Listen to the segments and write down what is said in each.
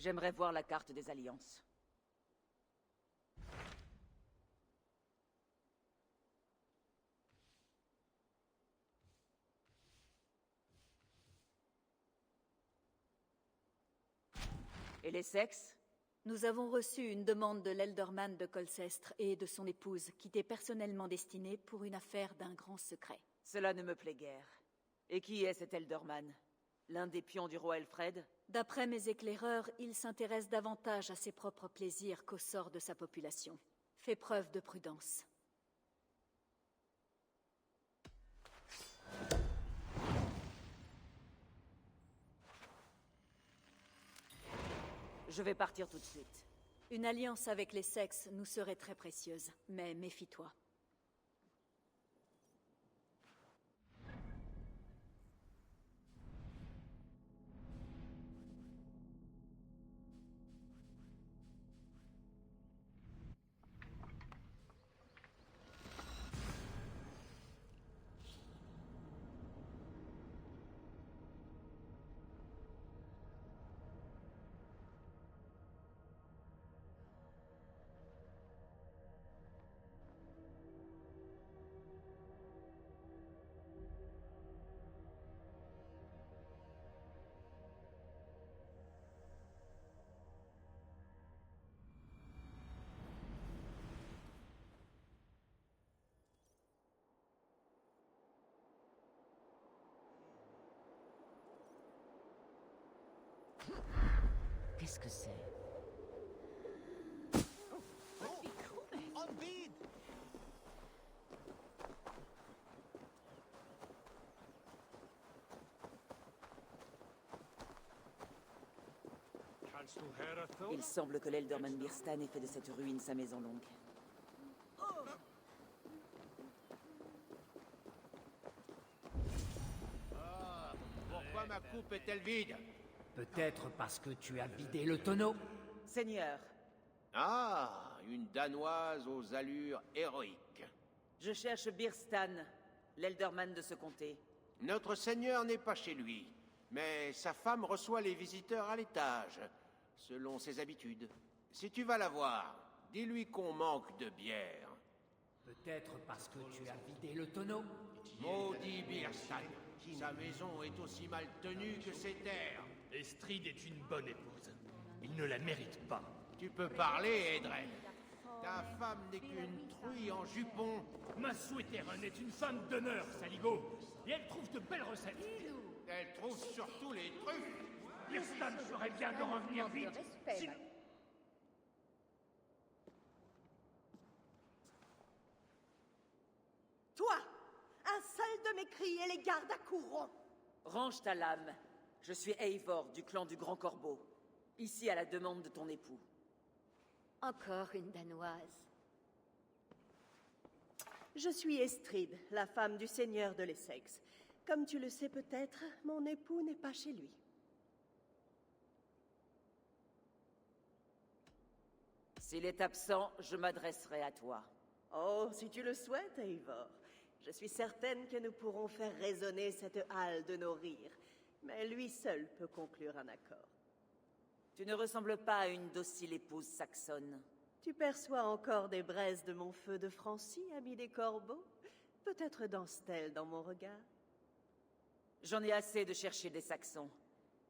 J'aimerais voir la carte des alliances. Et les sexes? Nous avons reçu une demande de l'Elderman de Colcestre et de son épouse, qui t'est personnellement destinée pour une affaire d'un grand secret. Cela ne me plaît guère. Et qui est cet Elderman? L'un des pions du roi Elfred? D'après mes éclaireurs, il s'intéresse davantage à ses propres plaisirs qu'au sort de sa population. Fais preuve de prudence. Je vais partir tout de suite. Une alliance avec les sexes nous serait très précieuse, mais méfie-toi. Qu'est-ce que c'est? En vide! Il semble que l'Elderman Birstan ait fait de cette ruine sa maison longue. Pourquoi ma coupe est-elle vide? Peut-être parce que tu as vidé le tonneau. Seigneur, Ah, une Danoise aux allures héroïques. je cherche Birstan, l'Elderman de ce comté. Notre seigneur n'est pas chez lui, mais sa femme reçoit les visiteurs à l'étage, selon ses habitudes. Si tu vas la voir, dis-lui qu'on manque de bière. Peut-être parce que tu as vidé le tonneau. Maudit Birstan, sa maison est aussi mal tenue que ses terres. Estrid est une bonne épouse. Il ne la mérite pas. Tu peux parler, Edred. Ta femme n'est qu'une truie en jupon. Ma Souhaiteran est une femme d'honneur, Saligo. Et elle trouve de belles recettes. Elle trouve surtout les trucs. Birstan ferait bien de revenir vite. Toi, un seul de mes cris et les gardes à courroux. Range ta lame. Je suis Eivor, du clan du Grand Corbeau. Ici à la demande de ton époux. Encore une Danoise. Je suis Estrid, la femme du seigneur de l'Essex. Comme tu le sais peut-être, mon époux n'est pas chez lui. S'il est absent, je m'adresserai à toi. Oh, si tu le souhaites, Eivor. Je suis certaine que nous pourrons faire résonner cette halle de nos rires. Mais lui seul peut conclure un accord. Tu ne ressembles pas à une docile épouse saxonne. Tu perçois encore des braises de mon feu de Francie, ami des corbeaux? Peut-être danse-t-elle dans mon regard? J'en ai assez de chercher des Saxons.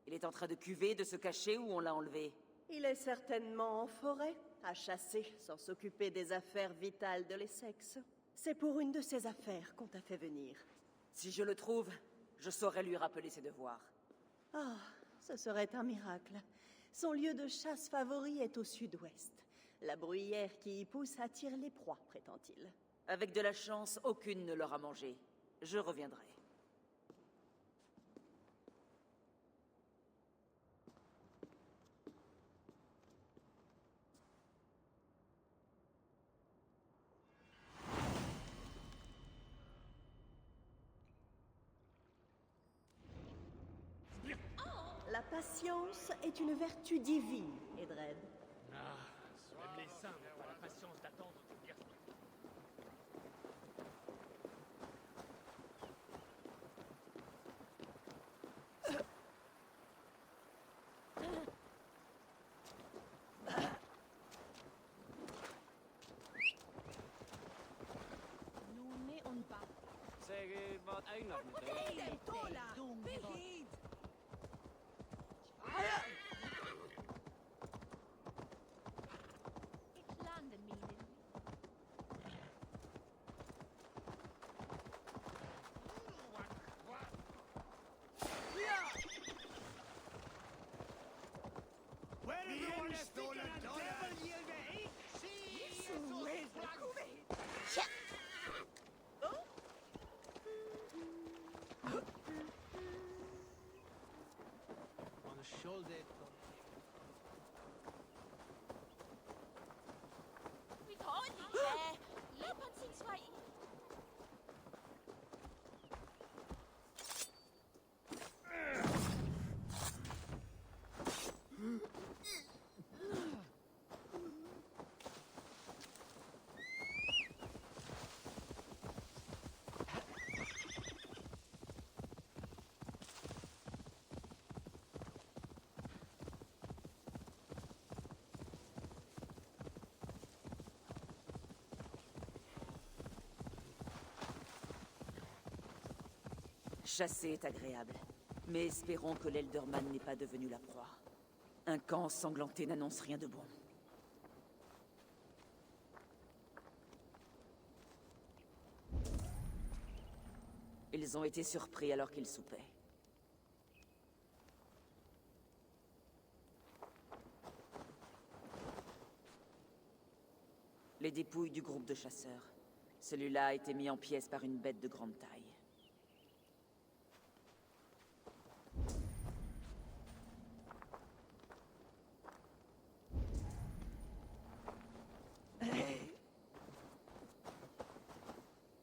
Il est en train de cuver, de se cacher ou on l'a enlevé? Il est certainement en forêt, à chasser, sans s'occuper des affaires vitales de l'Essex. C'est pour une de ces affaires qu'on t'a fait venir. Si je le trouve, je saurai lui rappeler ses devoirs. Ah, ce serait un miracle. Son lieu de chasse favori est au sud-ouest. La bruyère qui y pousse attire les proies, prétend-il. Avec de la chance, aucune ne l'aura mangé. Je reviendrai. La patience est une vertu divine, Edred. Même les saints n'ont pas la patience d'attendre que Birstan. Chasser est agréable, mais espérons que l'Elderman n'est pas devenu la proie. Un camp ensanglanté n'annonce rien de bon. Ils ont été surpris alors qu'ils soupaient. Les dépouilles du groupe de chasseurs. Celui-là a été mis en pièces par une bête de grande taille.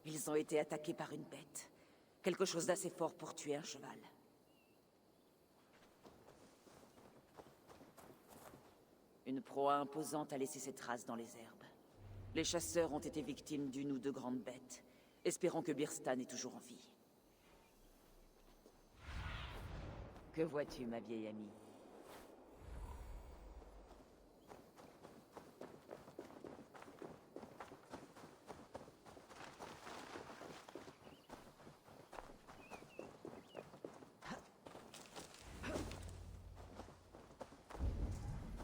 Ils ont été attaqués par une bête. Quelque chose d'assez fort pour tuer un cheval. Une proie imposante a laissé ses traces dans les herbes. Les chasseurs ont été victimes d'une ou deux grandes bêtes. Espérons que Birstan est toujours en vie. Que vois-tu, ma vieille amie?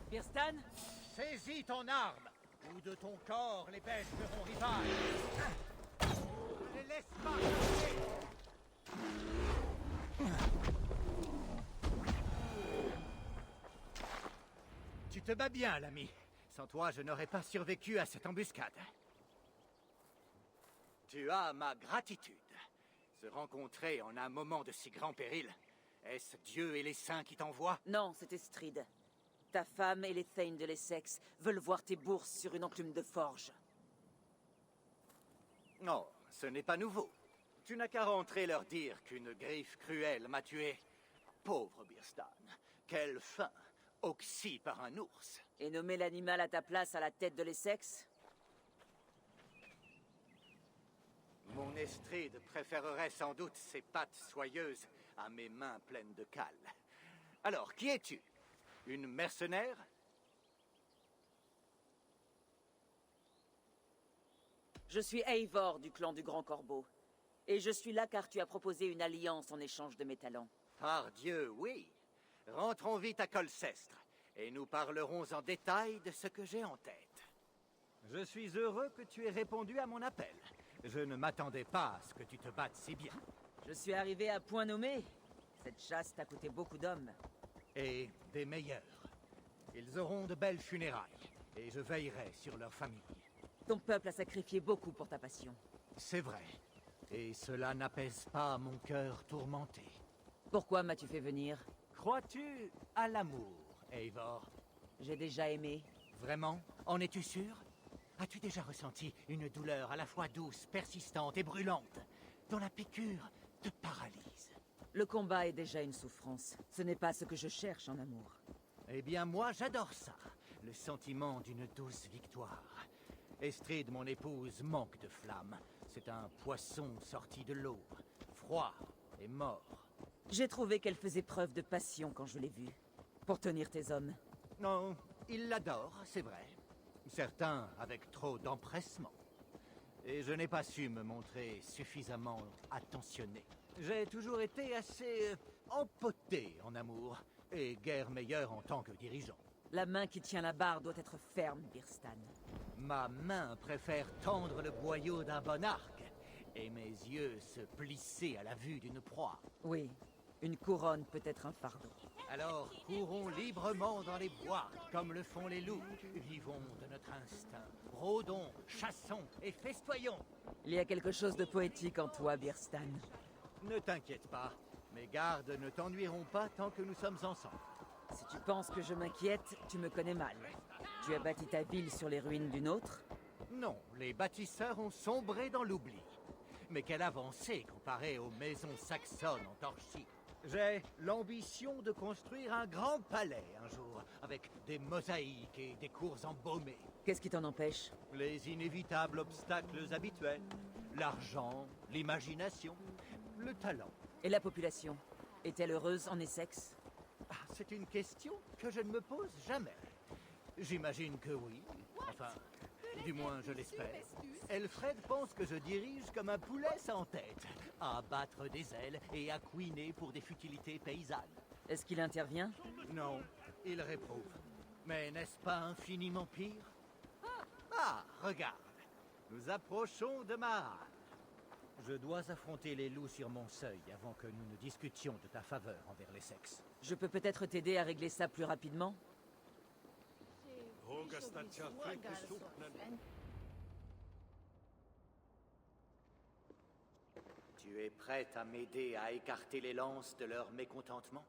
Birstan? Saisis ton arme, ou de ton corps les bêtes feront rivage. Ne les laisse pas passer. Tu te bats bien, l'ami. Sans toi, je n'aurais pas survécu à cette embuscade. Tu as ma gratitude. Se rencontrer en un moment de si grand péril, est-ce Dieu et les saints qui t'envoient? Non, c'est Estrid. Ta femme et les Thane de l'Essex veulent voir tes bourses sur une enclume de forge. Non, ce n'est pas nouveau. Tu n'as qu'à rentrer leur dire qu'une griffe cruelle m'a tué. Pauvre Birstan, quelle faim, oxy par un ours. Et nommer l'animal à ta place à la tête de l'Essex? Mon Estrid préférerait sans doute ses pattes soyeuses à mes mains pleines de cale. Alors, qui es-tu? Une mercenaire? Je suis Eivor du clan du Grand Corbeau. Et je suis là car tu as proposé une alliance en échange de mes talents. Par Dieu, oui. Rentrons vite à Colcestre, et nous parlerons en détail de ce que j'ai en tête. Je suis heureux que tu aies répondu à mon appel. Je ne m'attendais pas à ce que tu te battes si bien. Je suis arrivé à point nommé. Cette chasse t'a coûté beaucoup d'hommes. Et des meilleurs. Ils auront de belles funérailles, et je veillerai sur leur famille. Ton peuple a sacrifié beaucoup pour ta passion. C'est vrai, et cela n'apaise pas mon cœur tourmenté. Pourquoi m'as-tu fait venir? Crois-tu à l'amour, Eivor? J'ai déjà aimé. Vraiment? En es-tu sûr? As-tu déjà ressenti une douleur à la fois douce, persistante et brûlante, dont la piqûre te paralyse? Le combat est déjà une souffrance. Ce n'est pas ce que je cherche en amour. Eh bien, moi, j'adore ça. Le sentiment d'une douce victoire. Estrid, mon épouse, manque de flamme. C'est un poisson sorti de l'eau, froid et mort. J'ai trouvé qu'elle faisait preuve de passion quand je l'ai vue. Pour tenir tes hommes. Non, il l'adore, c'est vrai. Certains avec trop d'empressement. Et je n'ai pas su me montrer suffisamment attentionné. J'ai toujours été assez empoté en amour, et guère meilleur en tant que dirigeant. La main qui tient la barre doit être ferme, Birstan. Ma main préfère tendre le boyau d'un bon arc, et mes yeux se plisser à la vue d'une proie. Oui, une couronne peut être un fardeau. Alors, courons librement dans les bois, comme le font les loups. Vivons de notre instinct, rôdons, chassons et festoyons. Il y a quelque chose de poétique en toi, Birstan. Ne t'inquiète pas, mes gardes ne t'ennuieront pas tant que nous sommes ensemble. Si tu penses que je m'inquiète, tu me connais mal. Tu as bâti ta ville sur les ruines d'une autre? Non, les bâtisseurs ont sombré dans l'oubli. Mais quelle avancée comparée aux maisons saxonnes en torchis. J'ai l'ambition de construire un grand palais un jour, avec des mosaïques et des cours embaumées. Qu'est-ce qui t'en empêche? Les inévitables obstacles habituels. L'argent, l'imagination, le talent. Et la population? Est-elle heureuse en Essex? Ah, c'est une question que je ne me pose jamais. J'imagine que oui. Enfin, du moins je l'espère. Elfred pense que je dirige comme un poulet sans tête, à battre des ailes et à couiner pour des futilités paysannes. Est-ce qu'il intervient? Non, il réprouve. Mais n'est-ce pas infiniment pire? Ah, regarde. Nous approchons de Marat. Je dois affronter les loups sur mon seuil avant que nous ne discutions de ta faveur envers les sexes. Je peux peut-être t'aider à régler ça plus rapidement? Tu es prête à m'aider à écarter les lances de leur mécontentement?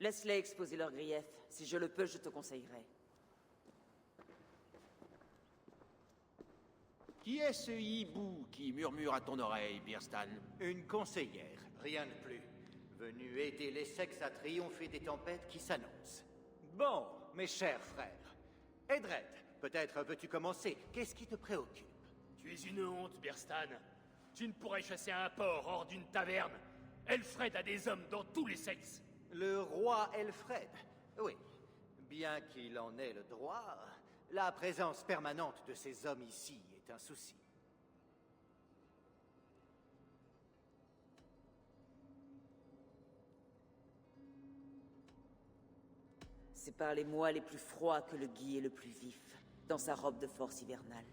Laisse-les exposer leurs griefs. Si je le peux, je te conseillerai. Qui est ce hibou qui murmure à ton oreille, Birstan? Une conseillère, rien de plus. Venue aider les sexes à triompher des tempêtes qui s'annoncent. Bon, mes chers frères. Edred, peut-être veux-tu commencer? Qu'est-ce qui te préoccupe? Tu es une honte, Birstan. Tu ne pourrais chasser un porc hors d'une taverne. Elfred a des hommes dans tous les sexes. Le roi Elfred? Oui. Bien qu'il en ait le droit, la présence permanente de ces hommes ici est un souci. C'est par les mois les plus froids que le Guy est le plus vif, dans sa robe de force hivernale.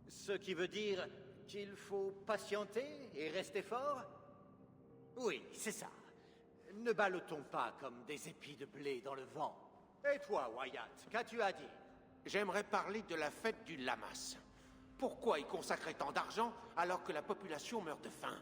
Ce qui veut dire qu'il faut patienter et rester fort? Oui, c'est ça. Ne ballottons pas comme des épis de blé dans le vent. Et toi, Wyatt, qu'as-tu à dire? J'aimerais parler de la fête du Lamas. Pourquoi y consacrer tant d'argent alors que la population meurt de faim?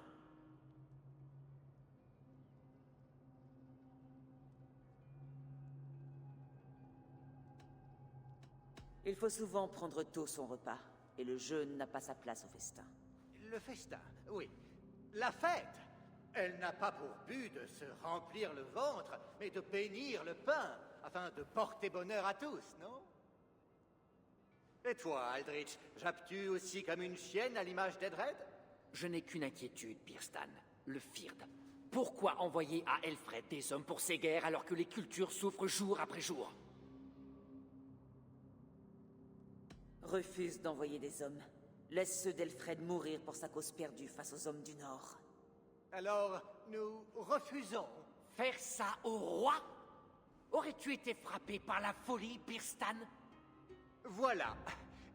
Il faut souvent prendre tôt son repas, et le jeûne n'a pas sa place au festin. Le festin, oui. La fête, elle n'a pas pour but de se remplir le ventre, mais de bénir le pain, afin de porter bonheur à tous, non? Et toi, Aldrich, jappes-tu aussi comme une chienne à l'image d'Edred? Je n'ai qu'une inquiétude, Birstan. Le Fird. Pourquoi envoyer à Elfred des hommes pour ces guerres alors que les cultures souffrent jour après jour? Refuse d'envoyer des hommes. Laisse ceux d'Elfred mourir pour sa cause perdue face aux hommes du Nord. Alors, nous refusons. Faire ça au roi? Aurais-tu été frappé par la folie, Birstan? Voilà.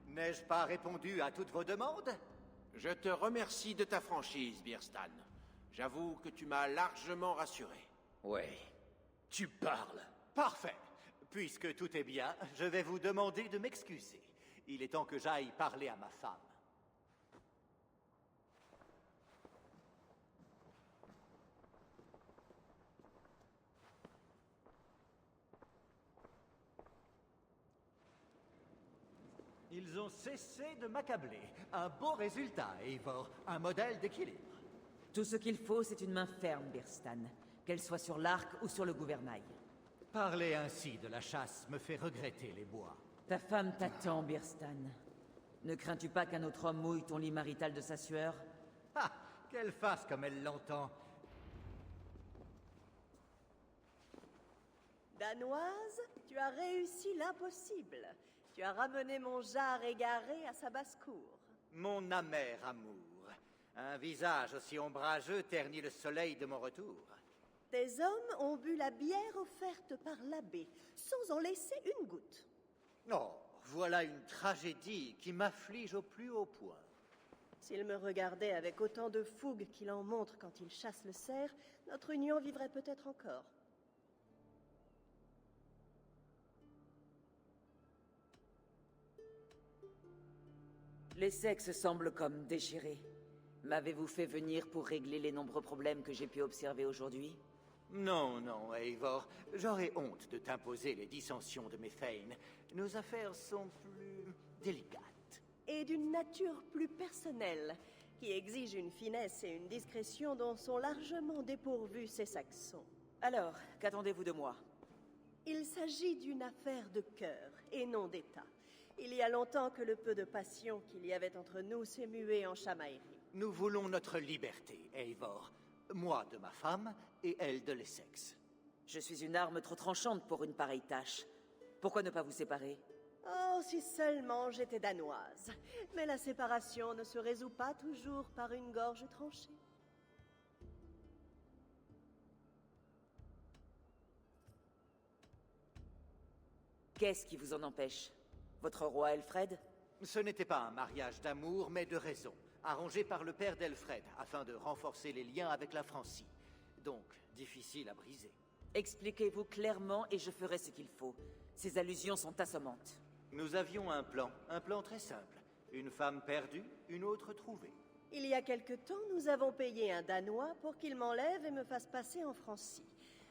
N'ai-je pas répondu à toutes vos demandes? Je te remercie de ta franchise, Birstan. J'avoue que tu m'as largement rassuré. Ouais, tu parles. Parfait. Puisque tout est bien, je vais vous demander de m'excuser. Il est temps que j'aille parler à ma femme. Ils ont cessé de m'accabler. Un beau résultat, Eivor. Un modèle d'équilibre. Tout ce qu'il faut, c'est une main ferme, Birstan. Qu'elle soit sur l'arc ou sur le gouvernail. Parler ainsi de la chasse me fait regretter les bois. Ta femme t'attend, Birstan. Ne crains-tu pas qu'un autre homme mouille ton lit marital de sa sueur? Ah, qu'elle fasse comme elle l'entend. Danoise, tu as réussi l'impossible. Tu as ramené mon jar égaré à sa basse-cour. Mon amer amour. Un visage aussi ombrageux ternit le soleil de mon retour. Tes hommes ont bu la bière offerte par l'abbé, sans en laisser une goutte. Oh, voilà une tragédie qui m'afflige au plus haut point. S'il me regardait avec autant de fougue qu'il en montre quand il chasse le cerf, notre union vivrait peut-être encore. Les sexes semblent comme déchirés. M'avez-vous fait venir pour régler les nombreux problèmes que j'ai pu observer aujourd'hui? Non, non, Eivor. J'aurais honte de t'imposer les dissensions de mes Fain. Nos affaires sont plus délicates. Et d'une nature plus personnelle, qui exige une finesse et une discrétion dont sont largement dépourvus ces Saxons. Alors, qu'attendez-vous de moi? Il s'agit d'une affaire de cœur et non d'État. Il y a longtemps que le peu de passion qu'il y avait entre nous s'est mué en chamaillerie. Nous voulons notre liberté, Eivor. Moi de ma femme et elle de l'Essex. Je suis une arme trop tranchante pour une pareille tâche. Pourquoi ne pas vous séparer? Oh, si seulement j'étais danoise. Mais la séparation ne se résout pas toujours par une gorge tranchée. Qu'est-ce qui vous en empêche? Votre roi Elfred? Ce n'était pas un mariage d'amour, mais de raison, arrangé par le père d'Elfred, afin de renforcer les liens avec la Francie. Donc, difficile à briser. Expliquez-vous clairement et je ferai ce qu'il faut. Ces allusions sont assommantes. Nous avions un plan très simple. Une femme perdue, une autre trouvée. Il y a quelque temps, nous avons payé un Danois pour qu'il m'enlève et me fasse passer en Francie.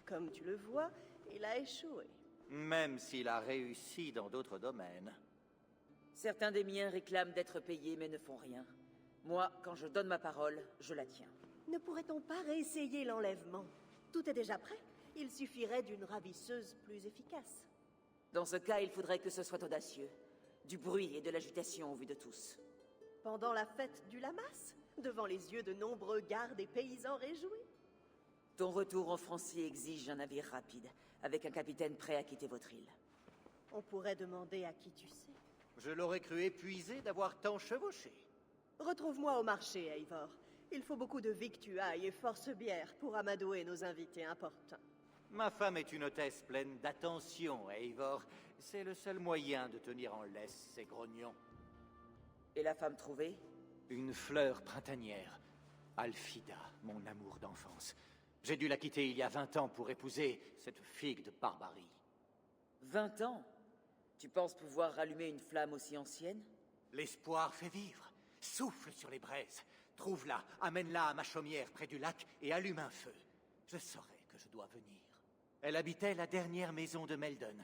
Comme tu le vois, il a échoué. Même s'il a réussi dans d'autres domaines. Certains des miens réclament d'être payés mais ne font rien. Moi, quand je donne ma parole, je la tiens. Ne pourrait-on pas réessayer l'enlèvement? Tout est déjà prêt. Il suffirait d'une ravisseuse plus efficace. Dans ce cas, il faudrait que ce soit audacieux. Du bruit et de l'agitation au vu de tous. Pendant la fête du Lamas? Devant les yeux de nombreux gardes et paysans réjouis? Ton retour en Francie exige un navire rapide, avec un capitaine prêt à quitter votre île. On pourrait demander à qui tu sais. Je l'aurais cru épuisé d'avoir tant chevauché. Retrouve-moi au marché, Eivor. Il faut beaucoup de victuailles et force bière pour amadouer nos invités importants. Ma femme est une hôtesse pleine d'attention, Eivor. C'est le seul moyen de tenir en laisse ces grognons. Et la femme trouvée? Une fleur printanière. Alfida, mon amour d'enfance. J'ai dû la quitter il y a 20 ans pour épouser cette figue de barbarie. 20 ans? Tu penses pouvoir rallumer une flamme aussi ancienne? L'espoir fait vivre. Souffle sur les braises. Trouve-la, amène-la à ma chaumière près du lac et allume un feu. Je saurai que je dois venir. Elle habitait la dernière maison de Meldon.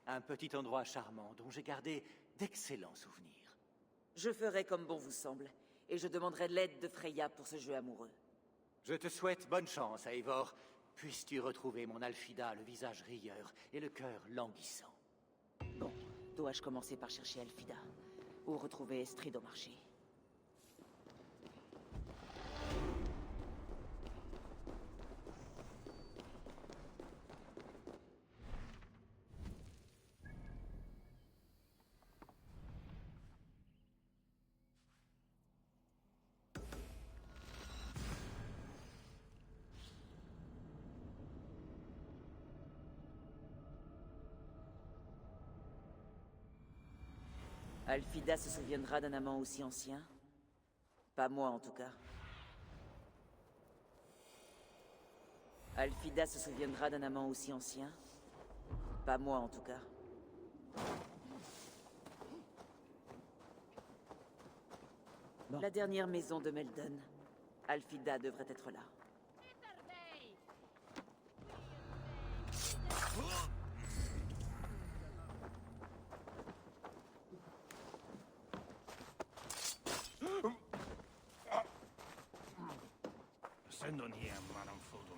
Un petit endroit charmant dont j'ai gardé d'excellents souvenirs. Je ferai comme bon vous semble, et je demanderai l'aide de Freya pour ce jeu amoureux. Je te souhaite bonne chance, Eivor. Puisses-tu retrouver mon Alfida, le visage rieur et le cœur languissant. Bon, dois-je commencer par chercher Alfida, ou retrouver Estrid au marché? Alfida se souviendra d'un amant aussi ancien? Pas moi, en tout cas. Alfida se souviendra d'un amant aussi ancien? Pas moi, en tout cas. Bon. La dernière maison de Meldon. Alfida devrait être là. Sendon hier, madame Fodon.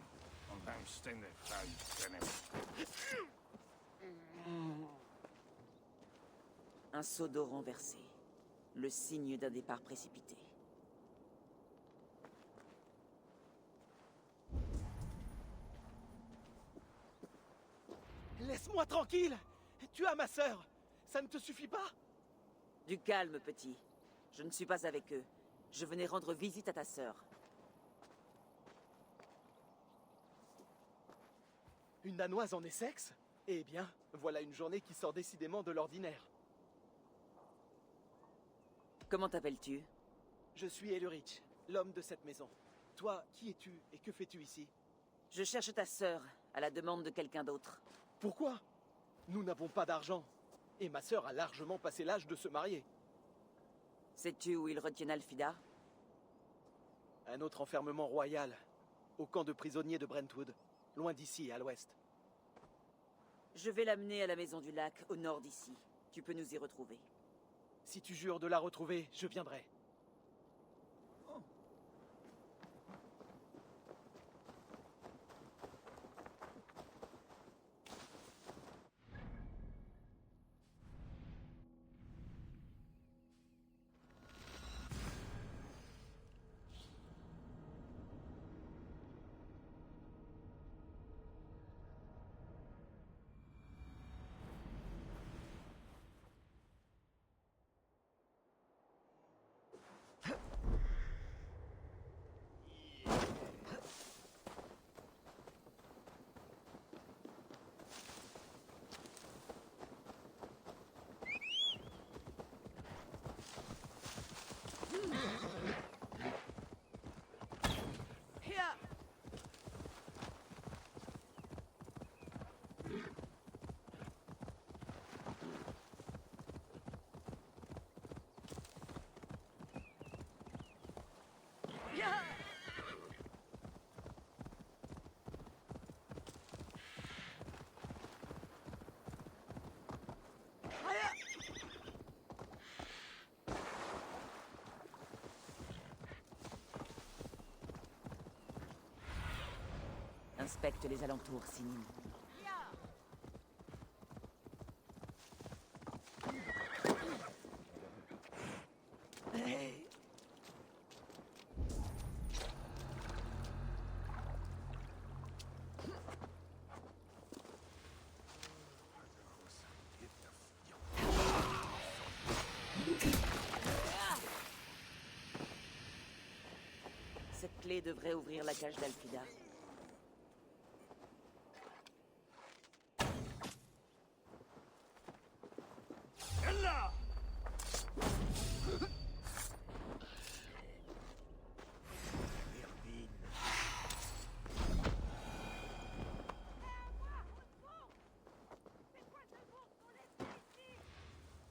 Want beim ständig Un seau d'eau renversé. Le signe d'un départ précipité. Laisse-moi tranquille! Tu as ma sœur! Ça ne te suffit pas? Du calme, petit. Je ne suis pas avec eux. Je venais rendre visite à ta sœur. Une Danoise en Essex? Eh bien, voilà une journée qui sort décidément de l'ordinaire. Comment t'appelles-tu? Je suis Elurich, l'homme de cette maison. Toi, qui es-tu et que fais-tu ici? Je cherche ta sœur, à la demande de quelqu'un d'autre. Pourquoi? Nous n'avons pas d'argent. Et ma sœur a largement passé l'âge de se marier. Sais-tu où ils retiennent Alfida? Un autre enfermement royal, au camp de prisonniers de Brentwood, loin d'ici, à l'ouest. Je vais l'amener à la maison du lac, au nord d'ici. Tu peux nous y retrouver. Si tu jures de la retrouver, je viendrai. Inspecte les alentours, Sinim. Cette clé devrait ouvrir la cage d'Alfida.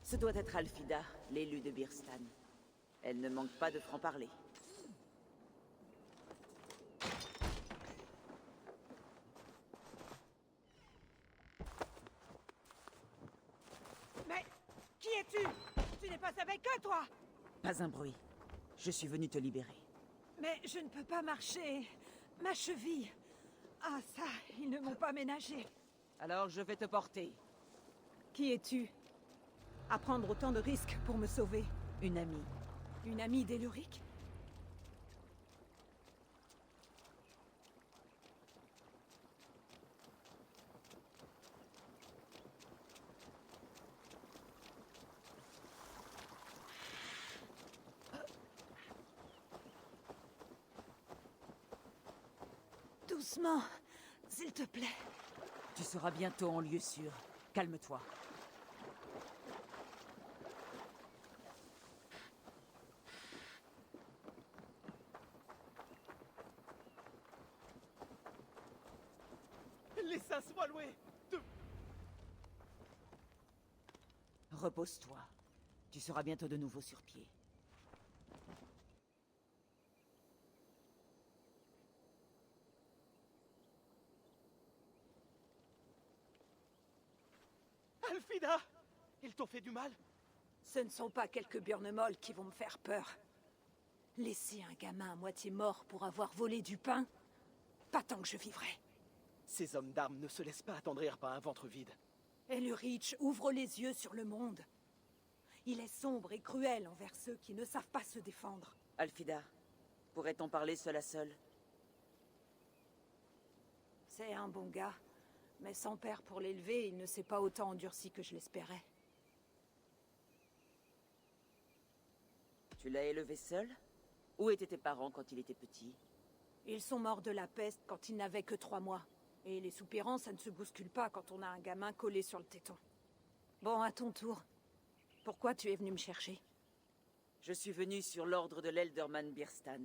Ce doit être Alfida, l'élu de Birstan. Elle ne manque pas de franc-parler. Mais qui es-tu? Tu n'es pas avec eux, toi? Pas un bruit. Je suis venu te libérer. Mais je ne peux pas marcher. Ma cheville. Ah ça, ils ne m'ont pas ménagé. Alors je vais te porter. Qui es-tu? À prendre autant de risques pour me sauver. Une amie. Une amie d'Eluric? Doucement, s'il te plaît. Tu seras bientôt en lieu sûr. Calme-toi. Les saints soient loués! Repose-toi. Tu seras bientôt de nouveau sur pied. Alfida! Ils t'ont fait du mal? Ce ne sont pas quelques burnemols qui vont me faire peur. Laisser un gamin à moitié mort pour avoir volé du pain? Pas tant que je vivrai. Ces hommes d'armes ne se laissent pas attendrir par un ventre vide. Elurich ouvre les yeux sur le monde. Il est sombre et cruel envers ceux qui ne savent pas se défendre. Alfida, pourrait-on parler seul à seul? C'est un bon gars, mais sans père pour l'élever, il ne s'est pas autant endurci que je l'espérais. Tu l'as élevé seul? Où étaient tes parents quand il était petit? Ils sont morts de la peste quand il n'avait que 3 mois. Et les soupirants, ça ne se bouscule pas quand on a un gamin collé sur le téton. Bon, à ton tour. Pourquoi tu es venu me chercher? Je suis venu sur l'ordre de l'Elderman Birstan.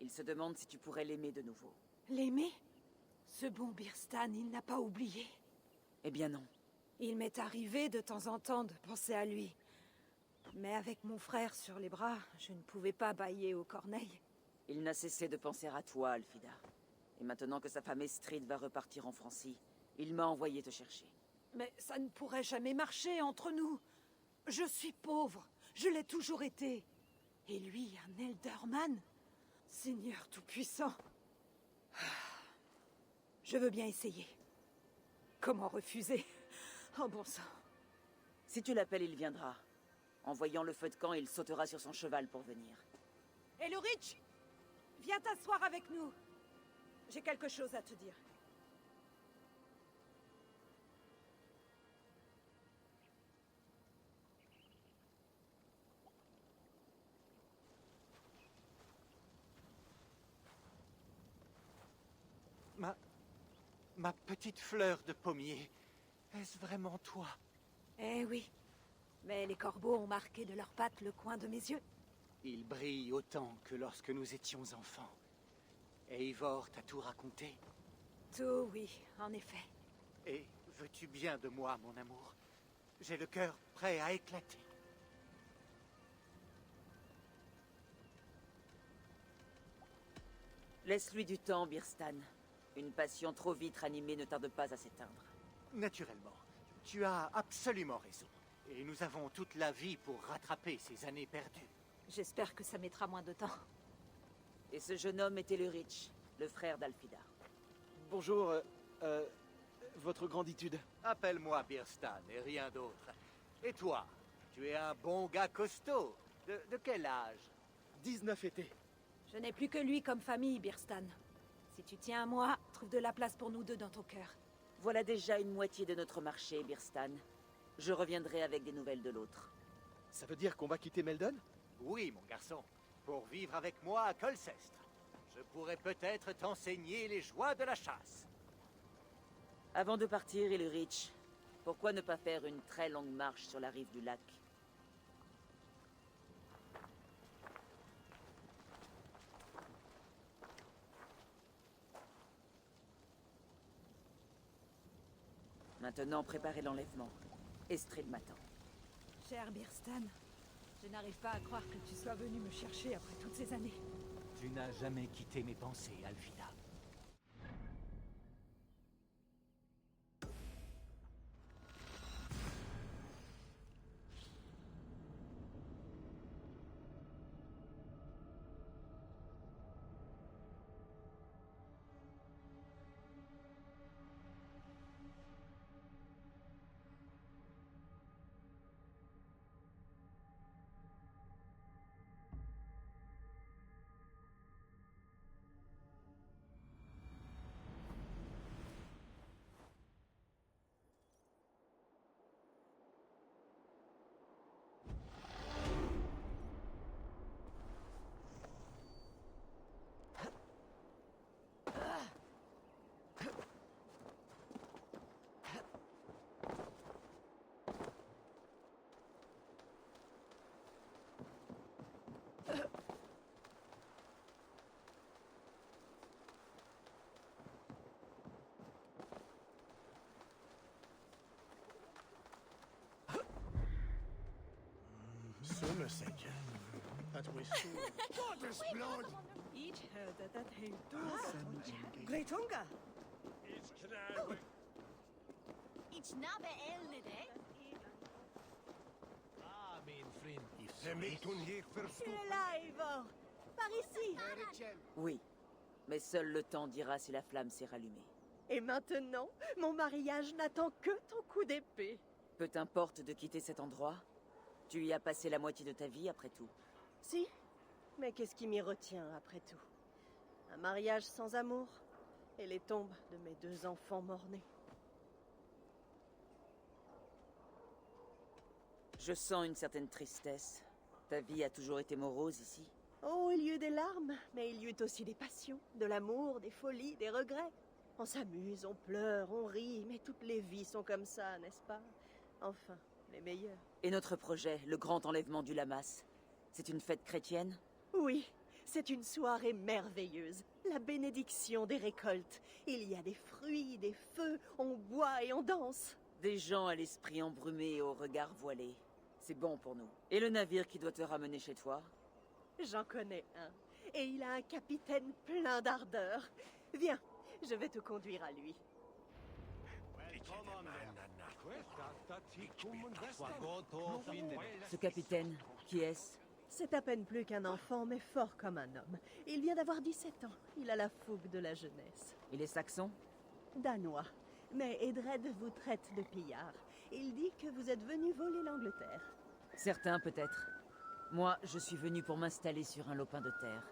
Il se demande si tu pourrais l'aimer de nouveau. L'aimer? Ce bon Birstan, il n'a pas oublié. Eh bien non. Il m'est arrivé de temps en temps de penser à lui. Mais avec mon frère sur les bras, je ne pouvais pas bâiller aux corneilles. Il n'a cessé de penser à toi, Alfida. Et maintenant que sa femme Estrid va repartir en Francie, il m'a envoyé te chercher. Mais ça ne pourrait jamais marcher entre nous. Je suis pauvre, je l'ai toujours été. Et lui, un Elderman? Seigneur tout-puissant. Je veux bien essayer. Comment refuser? Oh bon sang. Si tu l'appelles, il viendra. En voyant le feu de camp, il sautera sur son cheval pour venir. Elurich, viens t'asseoir avec nous. J'ai quelque chose à te dire. Ma petite fleur de pommier, est-ce vraiment toi? Eh oui, mais les corbeaux ont marqué de leurs pattes le coin de mes yeux. Il brille autant que lorsque nous étions enfants. Eivor t'a tout raconté? Tout, oui, en effet. Et veux-tu bien de moi, mon amour? J'ai le cœur prêt à éclater. Laisse-lui du temps, Birstan. Une passion trop vite ranimée ne tarde pas à s'éteindre. Naturellement, tu as absolument raison. Et nous avons toute la vie pour rattraper ces années perdues. J'espère que ça mettra moins de temps. Et ce jeune homme était Elurich, le frère d'Alfida. Bonjour, votre granditude. Appelle-moi Birstan et rien d'autre. Et toi, tu es un bon gars costaud. De quel âge? 19 étés. Je n'ai plus que lui comme famille, Birstan. Si tu tiens à moi, trouve de la place pour nous deux dans ton cœur. Voilà déjà une moitié de notre marché, Birstan. Je reviendrai avec des nouvelles de l'autre. Ça veut dire qu'on va quitter Meldon? Oui, mon garçon. Pour vivre avec moi à Colcestre. Je pourrais peut-être t'enseigner les joies de la chasse. Avant de partir, Elurich, pourquoi ne pas faire une très longue marche sur la rive du lac? Maintenant, préparez l'enlèvement. Estrid m'attend. Cher Birstan, je n'arrive pas à croire que tu sois venu me chercher après toutes ces années. Tu n'as jamais quitté mes pensées, Alfida. Somerset. That was so... Goddess blood! Greitunga! Ah, mijn vriend. Ze moeten hier Tu es verstoppen. là, Eivor! Par ici! Oui, mais seul le temps dira si la flamme s'est rallumée. Et maintenant, mon mariage n'attend que ton coup d'épée. Peu t'importe de quitter cet endroit. Tu y as passé la moitié de ta vie, après tout. Si, mais qu'est-ce qui m'y retient, après tout? Un mariage sans amour et les tombes de mes 2 enfants morts-nés. Je sens une certaine tristesse. Ta vie a toujours été morose ici? Oh, il y eut des larmes, mais il y eut aussi des passions, de l'amour, des folies, des regrets. On s'amuse, on pleure, on rit, mais toutes les vies sont comme ça, n'est-ce pas? Enfin, les meilleures. Et notre projet, le grand enlèvement du Lamas, c'est une fête chrétienne? Oui, c'est une soirée merveilleuse. La bénédiction des récoltes. Il y a des fruits, des feux, on boit et on danse. Des gens à l'esprit embrumé et au regard voilé. C'est bon pour nous. Et le navire qui doit te ramener chez toi? J'en connais un. Et il a un capitaine plein d'ardeur. Viens, je vais te conduire à lui. Ce capitaine, qui est-ce? C'est à peine plus qu'un enfant, mais fort comme un homme. Il vient d'avoir 17 ans. Il a la fougue de la jeunesse. Il est saxon? Danois. Mais Edred vous traite de pillard. Il dit que vous êtes venu voler l'Angleterre. Certains, peut-être. Moi, je suis venu pour m'installer sur un lopin de terre.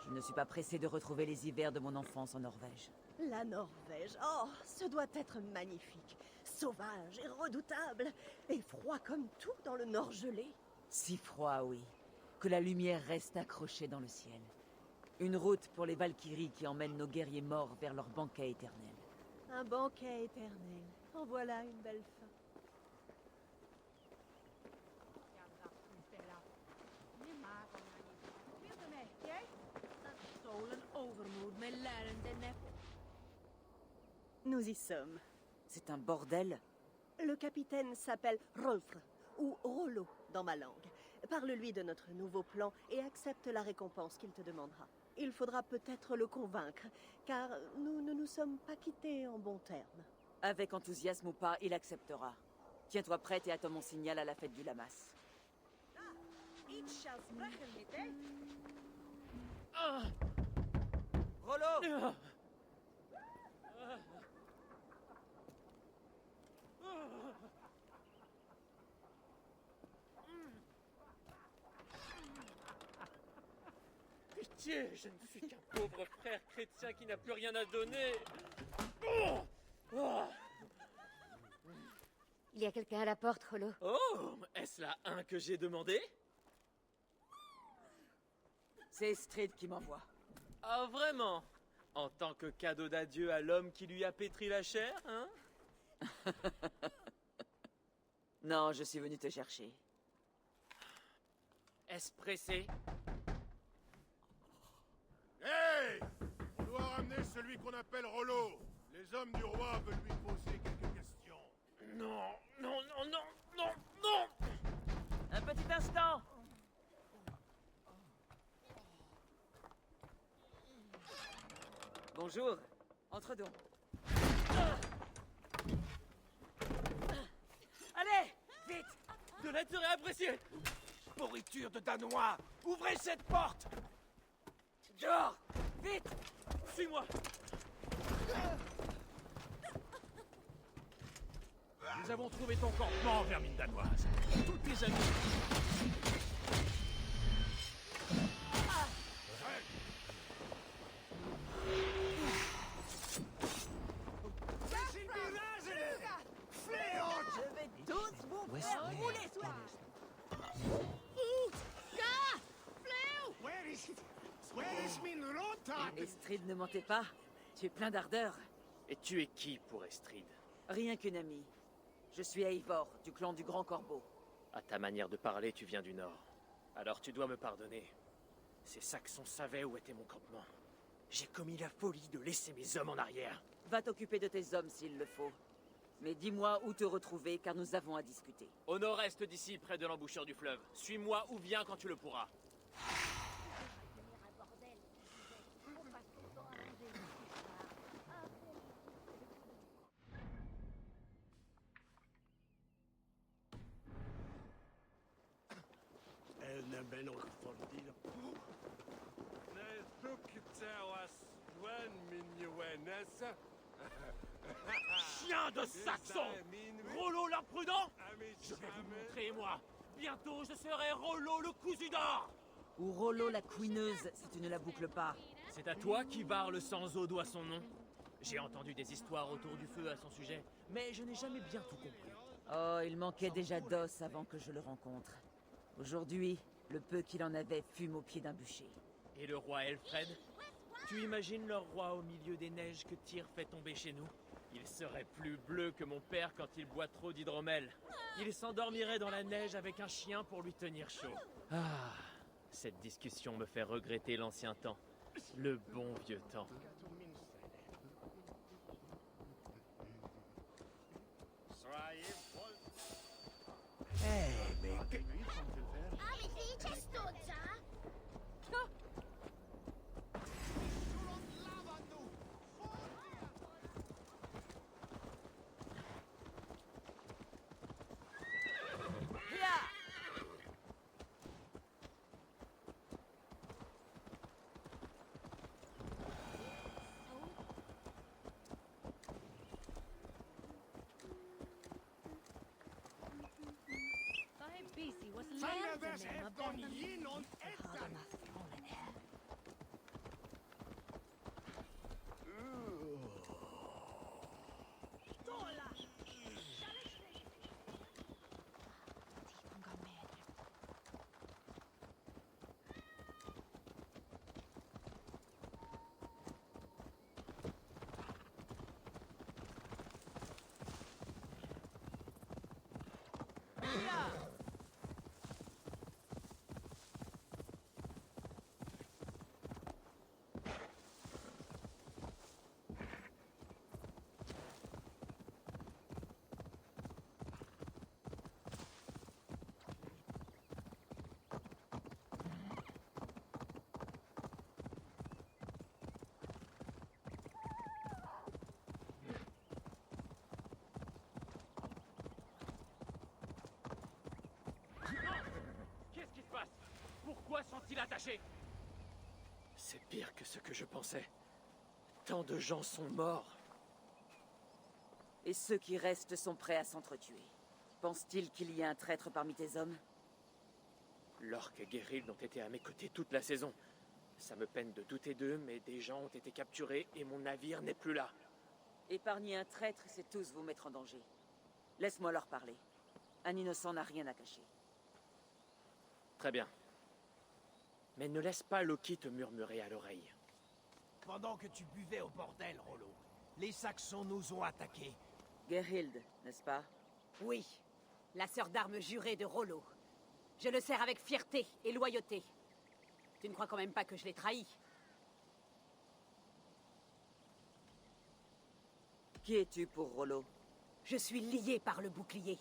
Je ne suis pas pressé de retrouver les hivers de mon enfance en Norvège. La Norvège, oh, ce doit être magnifique. Sauvage et redoutable. Et froid comme tout dans le nord gelé. Si froid, oui. Que la lumière reste accrochée dans le ciel. Une route pour les Valkyries qui emmènent nos guerriers morts vers leur banquet éternel. Un banquet éternel. En voilà une belle fin. Nous y sommes. C'est un bordel. Le capitaine s'appelle Rolfr, ou Rollo dans ma langue. Parle-lui de notre nouveau plan et accepte la récompense qu'il te demandera. Il faudra peut-être le convaincre, car nous ne nous sommes pas quittés en bons termes. Avec enthousiasme ou pas, il acceptera. Tiens-toi prête et attends mon signal à la fête du Lamas. Rollo! Pitié, je ne suis qu'un pauvre frère chrétien qui n'a plus rien à donner. Il y a quelqu'un à la porte, Rollo. Oh, est-ce la un que j'ai demandé? C'est Estrid qui m'envoie. Ah, vraiment? En tant que cadeau d'adieu à l'homme qui lui a pétri la chair, hein? Non, je suis venu te chercher. Est-ce pressé? Hey! On doit ramener celui qu'on appelle Rollo. Les hommes du roi veulent lui poser quelques questions. Non, non, non, non, non, non! Un petit instant! Bonjour, entre donc. Allez, vite! De l'aide serait appréciée! Pourriture de Danois! Ouvrez cette porte! Dehors! Vite! Suis-moi! Nous avons trouvé ton campement, vermine danoise. Tous tes amis. Je vais tous vous faire rouler sous la... Estrid, ne mentez pas. Tu es plein d'ardeur. Et tu es qui pour Estrid? Rien qu'une amie. Je suis Eivor, du clan du Grand Corbeau. À ta manière de parler, tu viens du Nord. Alors tu dois me pardonner. Ces Saxons savaient où était mon campement. J'ai commis la folie de laisser mes hommes en arrière. Va t'occuper de tes hommes s'il le faut. Mais dis-moi où te retrouver, car nous avons à discuter. Au nord-est d'ici, près de l'embouchure du fleuve. Suis-moi ou viens quand tu le pourras. Chien de Saxon! Rollo l'imprudent! Je vais vous montrer, moi! Bientôt, je serai Rollo le cousu d'or! Ou Rollo la couineuse, si tu ne la boucles pas. C'est à toi qui Varle sans eau doit son nom. J'ai entendu des histoires autour du feu à son sujet, mais je n'ai jamais bien tout compris. Oh, il manquait déjà d'os avant que je le rencontre. Aujourd'hui, Le peu qu'il en avait fume au pied d'un bûcher. Et le roi Elfred? Tu imagines leur roi au milieu des neiges que Tyr fait tomber chez nous? Il serait plus bleu que mon père quand il boit trop d'hydromel. Il s'endormirait dans la neige avec un chien pour lui tenir chaud. Ah, cette discussion me fait regretter l'ancien temps. Le bon vieux temps. Eh, mais... Qu'est-ce qui se passe? Pourquoi sont-ils attachés? C'est pire que ce que je pensais. Tant de gens sont morts. Et ceux qui restent sont prêts à s'entretuer. Pense-t-il qu'il y a un traître parmi tes hommes? Lorque et Geralt ont été à mes côtés toute la saison. Ça me peine de douter d'eux, mais des gens ont été capturés et mon navire n'est plus là. Épargner un traître, c'est tous vous mettre en danger. Laisse-moi leur parler. Un innocent n'a rien à cacher. Très bien. Mais ne laisse pas Loki te murmurer à l'oreille. Pendant que tu buvais au bordel, Rollo, les Saxons nous ont attaqués. Gerhild, n'est-ce pas? Oui, la sœur d'armes jurée de Rollo. Je le sers avec fierté et loyauté. Tu ne crois quand même pas que je l'ai trahi? Qui es-tu pour Rollo? Je suis lié par le bouclier.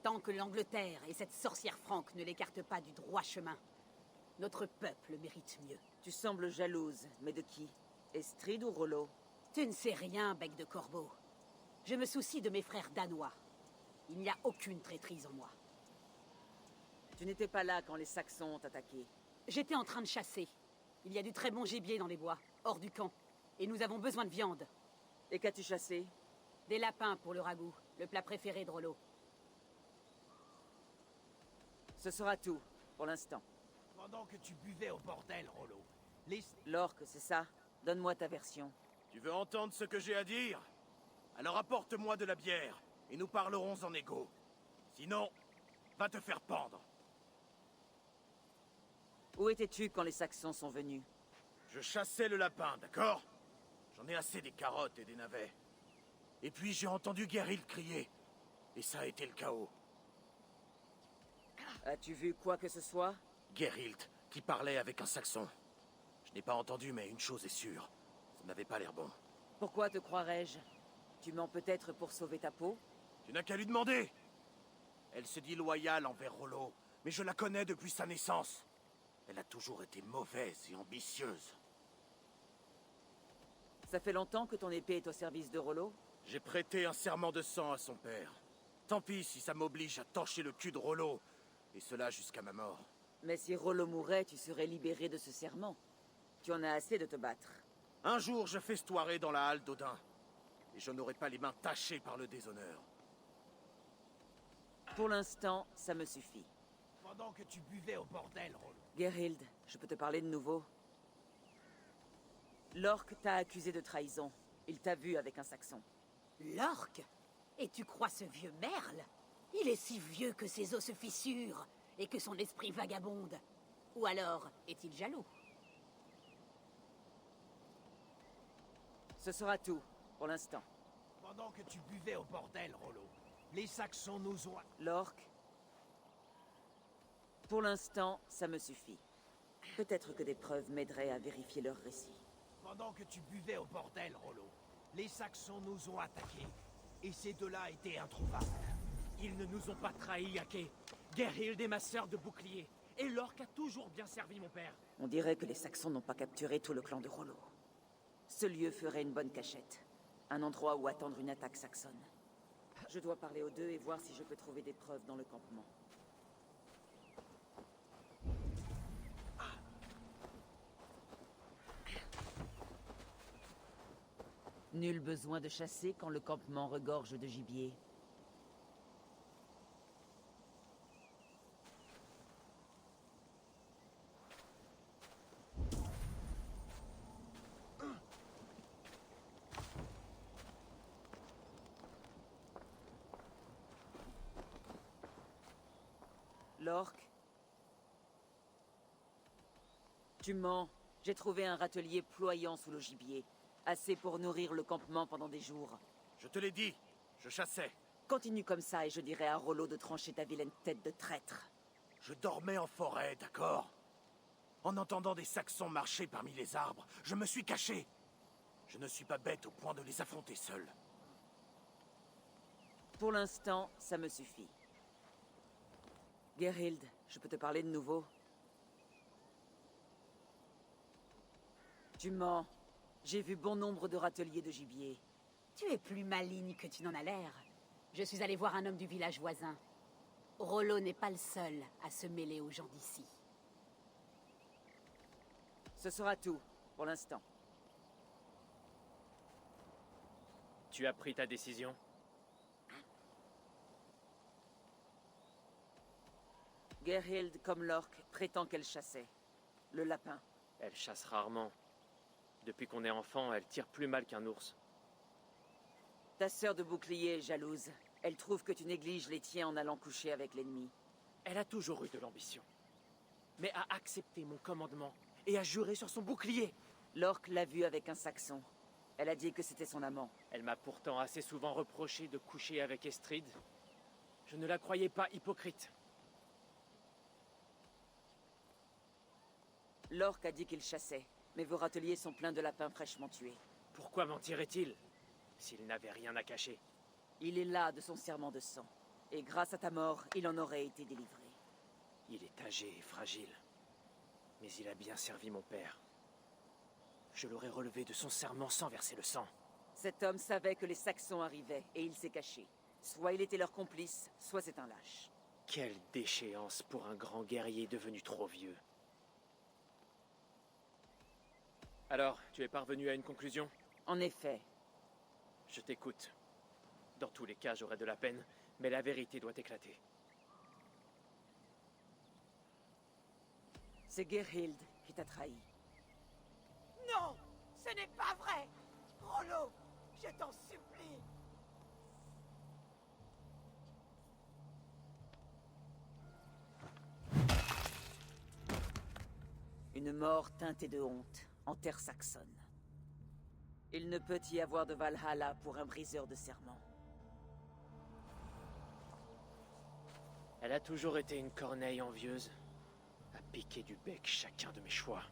Tant que l'Angleterre et cette sorcière franque ne l'écartent pas du droit chemin, notre peuple mérite mieux. Tu sembles jalouse, mais de qui? Estrid ou Rollo? Tu ne sais rien, bec de corbeau. Je me soucie de mes frères danois. Il n'y a aucune traîtrise en moi. Tu n'étais pas là quand les Saxons ont attaqué. J'étais en train de chasser. Il y a du très bon gibier dans les bois, hors du camp. Et nous avons besoin de viande. Et qu'as-tu chassé? Des lapins pour le ragoût, le plat préféré de Rollo. Ce sera tout, pour l'instant. Pendant que tu buvais au bordel, Rollo, les... Lorque, c'est ça? Donne-moi ta version. Tu veux entendre ce que j'ai à dire? Alors apporte-moi de la bière, et nous parlerons en égo. Sinon, va te faire pendre. Où étais-tu quand les Saxons sont venus? Je chassais le lapin, d'accord? J'en ai assez des carottes et des navets. Et puis j'ai entendu Geralt crier. Et ça a été le chaos. As-tu vu quoi que ce soit? Geralt, qui parlait avec un Saxon. Je n'ai pas entendu, mais une chose est sûre. Ça n'avait pas l'air bon. Pourquoi te croirais-je? Tu mens peut-être pour sauver ta peau? Tu n'as qu'à lui demander. Elle se dit loyale envers Rollo, mais je la connais depuis sa naissance. Elle a toujours été mauvaise et ambitieuse. Ça fait longtemps que ton épée est au service de Rollo? J'ai prêté un serment de sang à son père. Tant pis si ça m'oblige à torcher le cul de Rollo, et cela jusqu'à ma mort. Mais si Rollo mourait, tu serais libéré de ce serment. Tu en as assez de te battre. Un jour, je festoierai dans la halle d'Odin, et je n'aurai pas les mains tachées par le déshonneur. Pour l'instant, ça me suffit. Pendant que tu buvais au bordel, Rollo. Gerhild, je peux te parler de nouveau? Lorque t'a accusé de trahison. Il t'a vu avec un Saxon. Lorque? Et tu crois ce vieux merle? Il est si vieux que ses os se fissurent. et que son esprit vagabonde. Ou alors, est-il jaloux? Ce sera tout, pour l'instant. Pendant que tu buvais au bordel, Rollo, les Saxons nous ont... L'orque? Pour l'instant, ça me suffit. Peut-être que des preuves m'aideraient à vérifier leur récit. Pendant que tu buvais au bordel, Rollo, les Saxons nous ont attaqués. Et ces deux-là étaient introuvables. Ils ne nous ont pas trahis, Yake. Gerhild est ma sœur de bouclier. Et l'orque a toujours bien servi mon père. On dirait que les Saxons n'ont pas capturé tout le clan de Rollo. Ce lieu ferait une bonne cachette. Un endroit où attendre une attaque saxonne. Je dois parler aux deux et voir si je peux trouver des preuves dans le campement. Nul besoin de chasser quand le campement regorge de gibier. L'orque? Tu mens. J'ai trouvé un râtelier ployant sous le gibier. Assez pour nourrir le campement pendant des jours. Je te l'ai dit, je chassais. Continue comme ça et je dirai à Rollo de trancher ta vilaine tête de traître. Je dormais en forêt, d'accord? En entendant des Saxons marcher parmi les arbres, je me suis caché. Je ne suis pas bête au point de les affronter seul. Pour l'instant, ça me suffit. Gerhild, je peux te parler de nouveau? Tu mens. J'ai vu bon nombre de râteliers de gibier. Tu es plus maligne que tu n'en as l'air. Je suis allé voir un homme du village voisin. Rollo n'est pas le seul à se mêler aux gens d'ici. Ce sera tout, pour l'instant. Tu as pris ta décision? Gerhild, comme l'orque, prétend qu'elle chassait. Le lapin. Elle chasse rarement. Depuis qu'on est enfant, elle tire plus mal qu'un ours. Ta sœur de bouclier est jalouse. Elle trouve que tu négliges les tiens en allant coucher avec l'ennemi. Elle a toujours eu de l'ambition. Mais a accepté mon commandement et a juré sur son bouclier. L'orque l'a vue avec un Saxon. Elle a dit que c'était son amant. Elle m'a pourtant assez souvent reproché de coucher avec Estrid. Je ne la croyais pas hypocrite. L'orque a dit qu'il chassait, mais vos râteliers sont pleins de lapins fraîchement tués. Pourquoi mentirait-il s'il n'avait rien à cacher? Il est là de son serment de sang. Et grâce à ta mort, il en aurait été délivré. Il est âgé et fragile. Mais il a bien servi mon père. Je l'aurais relevé de son serment sans verser le sang. Cet homme savait que les Saxons arrivaient, et il s'est caché. Soit il était leur complice, soit c'est un lâche. Quelle déchéance pour un grand guerrier devenu trop vieux. Alors, tu es parvenu à une conclusion? En effet. Je t'écoute. Dans tous les cas, j'aurai de la peine, mais la vérité doit éclater. C'est Gerhild qui t'a trahi. Non, ce n'est pas vrai. Rollo, je t'en supplie. Une mort teintée de honte, en terre saxonne. Il ne peut y avoir de Valhalla pour un briseur de serment. Elle a toujours été une corneille envieuse, à piquer du bec chacun de mes choix.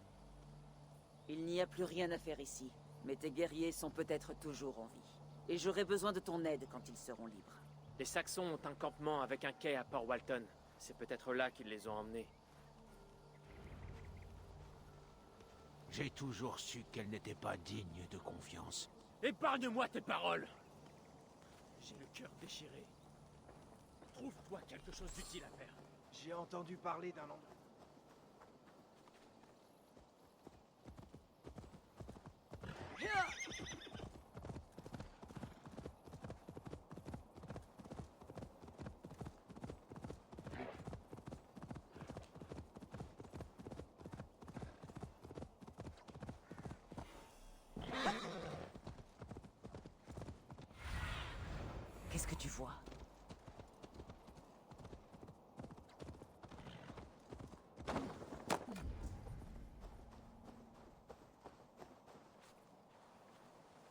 Il n'y a plus rien à faire ici, mais tes guerriers sont peut-être toujours en vie. Et j'aurai besoin de ton aide quand ils seront libres. Les Saxons ont un campement avec un quai à Port Walton. C'est peut-être là qu'ils les ont emmenés. J'ai toujours su qu'elle n'était pas digne de confiance. Épargne-moi tes paroles! J'ai le cœur déchiré. Trouve-toi quelque chose d'utile à faire. J'ai entendu parler d'un endroit... Qu'est-ce que tu vois?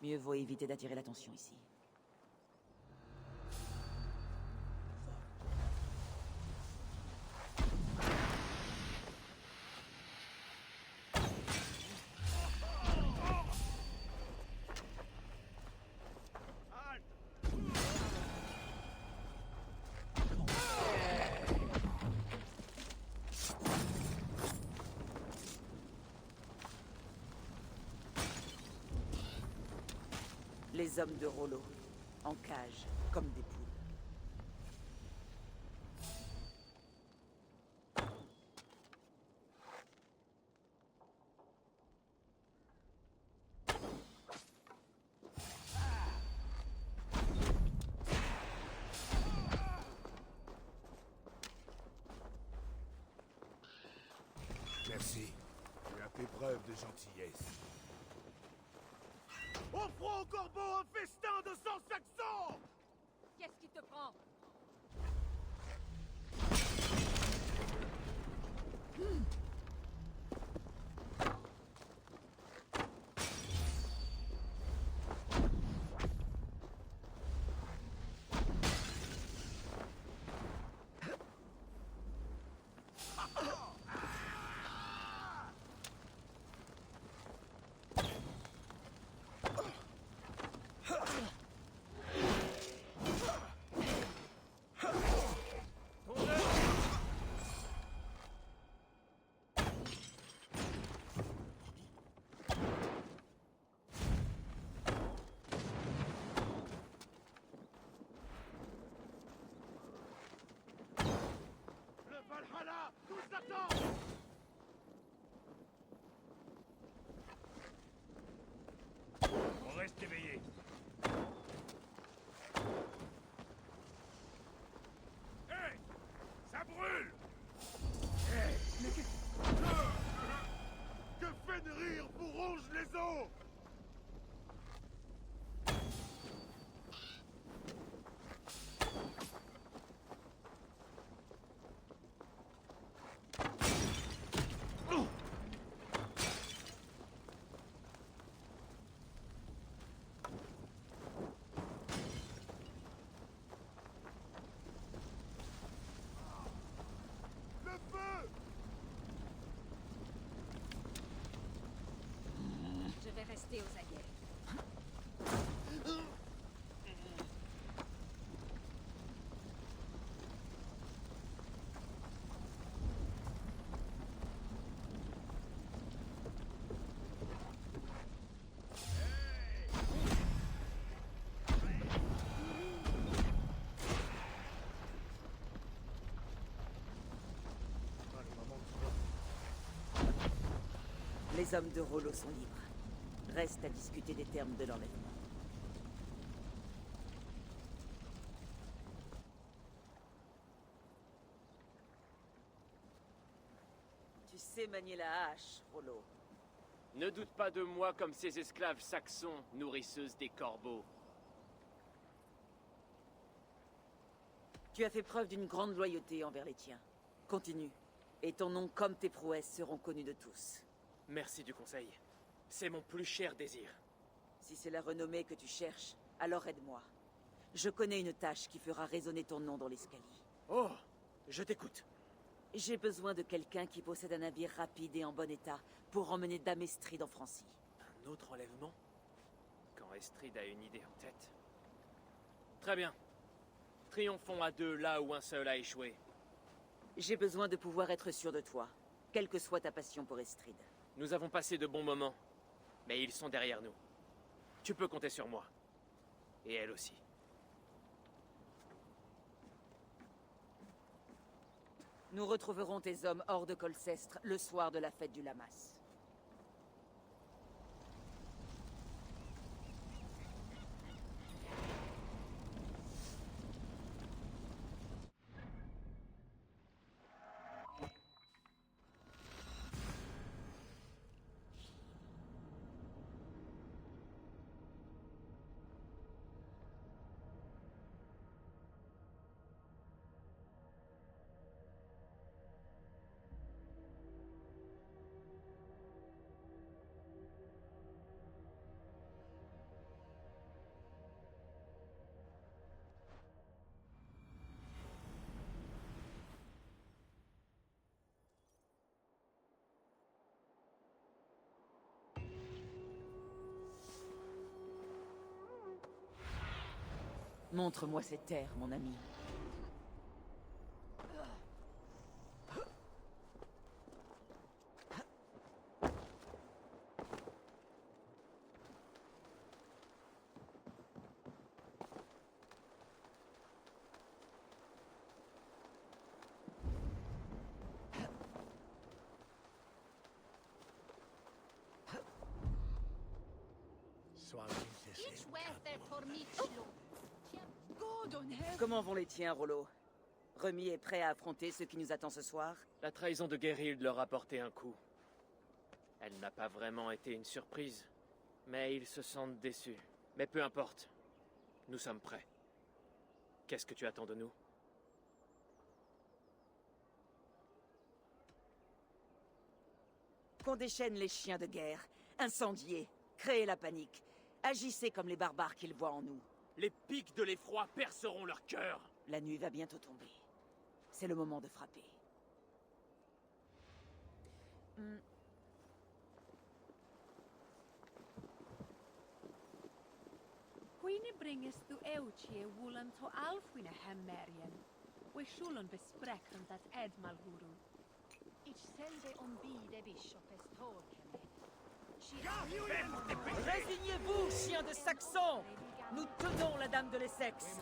Mieux vaut éviter d'attirer l'attention ici. Les hommes de Rollo, en cage, comme des poules. Merci. Tu as fait preuve de gentillesse. Offrons au corbeau un festin de sang saxon! Qu'est-ce qui te prend? Le Valhalla nous attend! On reste éveillé. Hey! Ça brûle! Que Fenrir vous ronge les os! Le feu! Je vais rester aux aguets. Les hommes de Rollo sont libres. Reste à discuter des termes de l'enlèvement. Tu sais manier la hache, Rollo. Ne doute pas de moi comme ces esclaves saxons, nourrisseuses des corbeaux. Tu as fait preuve d'une grande loyauté envers les tiens. Continue. Et ton nom comme tes prouesses seront connus de tous. Merci du conseil. C'est mon plus cher désir. Si c'est la renommée que tu cherches, alors aide-moi. Je connais une tâche qui fera résonner ton nom dans l'escalier. Oh, je t'écoute. J'ai besoin de quelqu'un qui possède un navire rapide et en bon état pour emmener Dame Estrid en Francie. Un autre enlèvement? Quand Estrid a une idée en tête. Très bien. Triomphons à deux là où un seul a échoué. J'ai besoin de pouvoir être sûr de toi, quelle que soit ta passion pour Estrid. Nous avons passé de bons moments, mais ils sont derrière nous. Tu peux compter sur moi. Et elle aussi. Nous retrouverons tes hommes hors de Colcestre le soir de la fête du Lamas. Montre-moi ces terres, mon ami. Comment vont les tiens, Rollo? Remis est prêt à affronter ce qui nous attend ce soir? La trahison de Gerhild leur a porté un coup. Elle n'a pas vraiment été une surprise, mais ils se sentent déçus. Mais peu importe, nous sommes prêts. Qu'est-ce que tu attends de nous? Qu'on déchaîne les chiens de guerre, incendier, créer la panique. Agissez comme les barbares qu'ils voient en nous. Les pics de l'effroi perceront leur cœur. La nuit va bientôt tomber. C'est le moment de frapper. Queenie bringes du eutie wulan to alfwine hemmerian. We shulon besprechen dat ed malguru. Ich sende on bide bischopes torkeme. Résignez-vous, chiens de Saxon! Nous tenons la dame de l'Essex!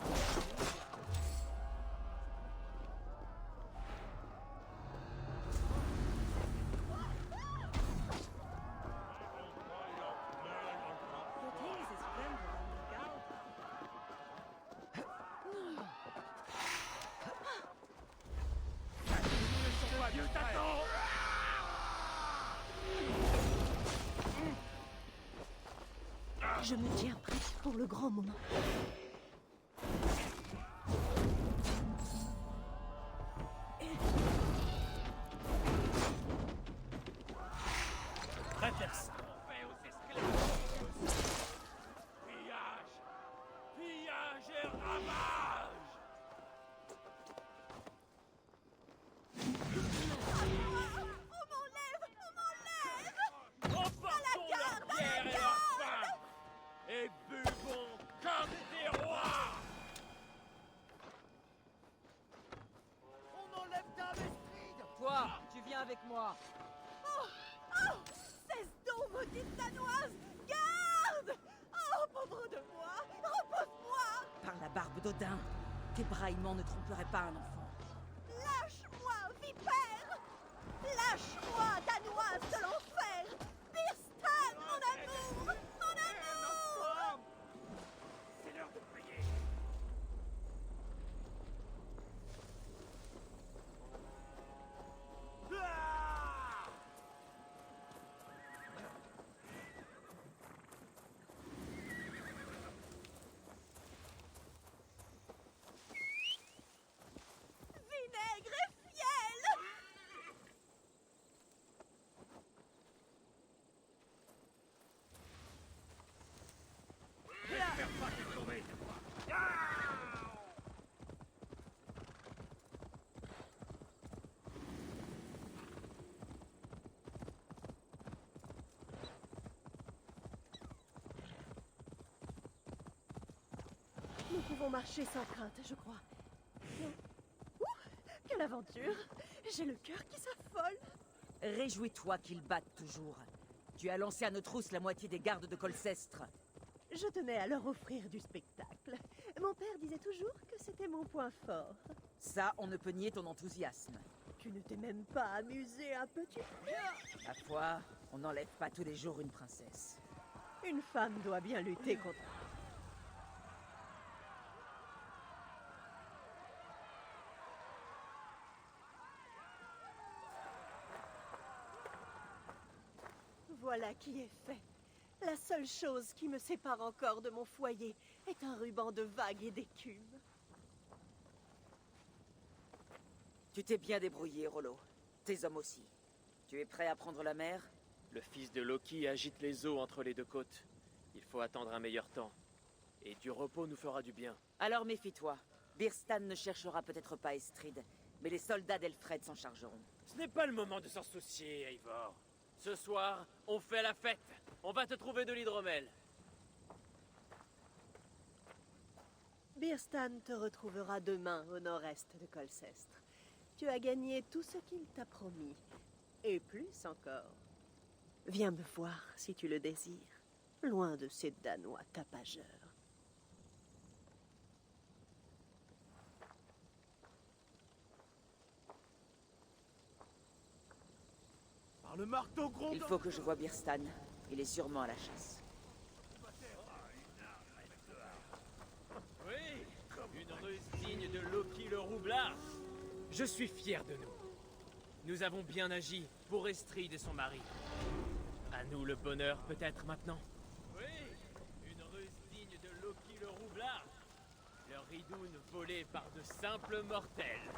Je me tiens prête pour le grand moment. Préfère ça. Pillage! Pillage et ravage! Emportons leur pierre et leur femme! Et buvons comme des rois! On enlève Dame Estrid! Toi, tu viens avec moi. Oh! Cesse donc, maudite danoise! Garde! Oh, pauvre de moi! Repose-moi! Par la barbe d'Odin, tes braillements ne tromperaient pas un enfant. Lâche-moi, vipère! Lâche-moi, danoise de l'enfer! Birstan, mon amour! Mon amour! C'est l'heure de payer! Vinaigre et fiel! J'espère pas te tomber! Nous pouvons marcher sans crainte, je crois. Ouh, quelle aventure! J'ai le cœur qui s'affole. Réjouis-toi qu'ils battent toujours. Tu as lancé à nos trousses la moitié des gardes de Colcestre. Je tenais à leur offrir du spectacle. Mon père disait toujours que c'était mon point fort. Ça, on ne peut nier ton enthousiasme. Tu ne t'es même pas amusé un petit peu. Ma foi, on n'enlève pas tous les jours une princesse. Une femme doit bien lutter contre... Voilà qui est fait. La seule chose qui me sépare encore de mon foyer est un ruban de vagues et d'écume. Tu t'es bien débrouillé, Rollo. Tes hommes aussi. Tu es prêt à prendre la mer? Le fils de Loki agite les eaux entre les deux côtes. Il faut attendre un meilleur temps. Et du repos nous fera du bien. Alors méfie-toi. Birstan ne cherchera peut-être pas Estrid, mais les soldats d'Elfred s'en chargeront. Ce n'est pas le moment de s'en soucier, Eivor. Ce soir, on fait la fête. On va te trouver de l'hydromel. Birstan te retrouvera demain au nord-est de Colcestre. Tu as gagné tout ce qu'il t'a promis. Et plus encore. Viens me voir si tu le désires, loin de ces Danois tapageurs. Par le marteau grondant... Il faut que je voie Birstan. Il est sûrement à la chasse. Oui, une ruse digne de Loki le roublard. Je suis fier de nous. Nous avons bien agi pour Estrid et son mari. À nous le bonheur peut-être maintenant. Oui, une ruse digne de Loki le roublard. Leur ridoune volée par de simples mortels.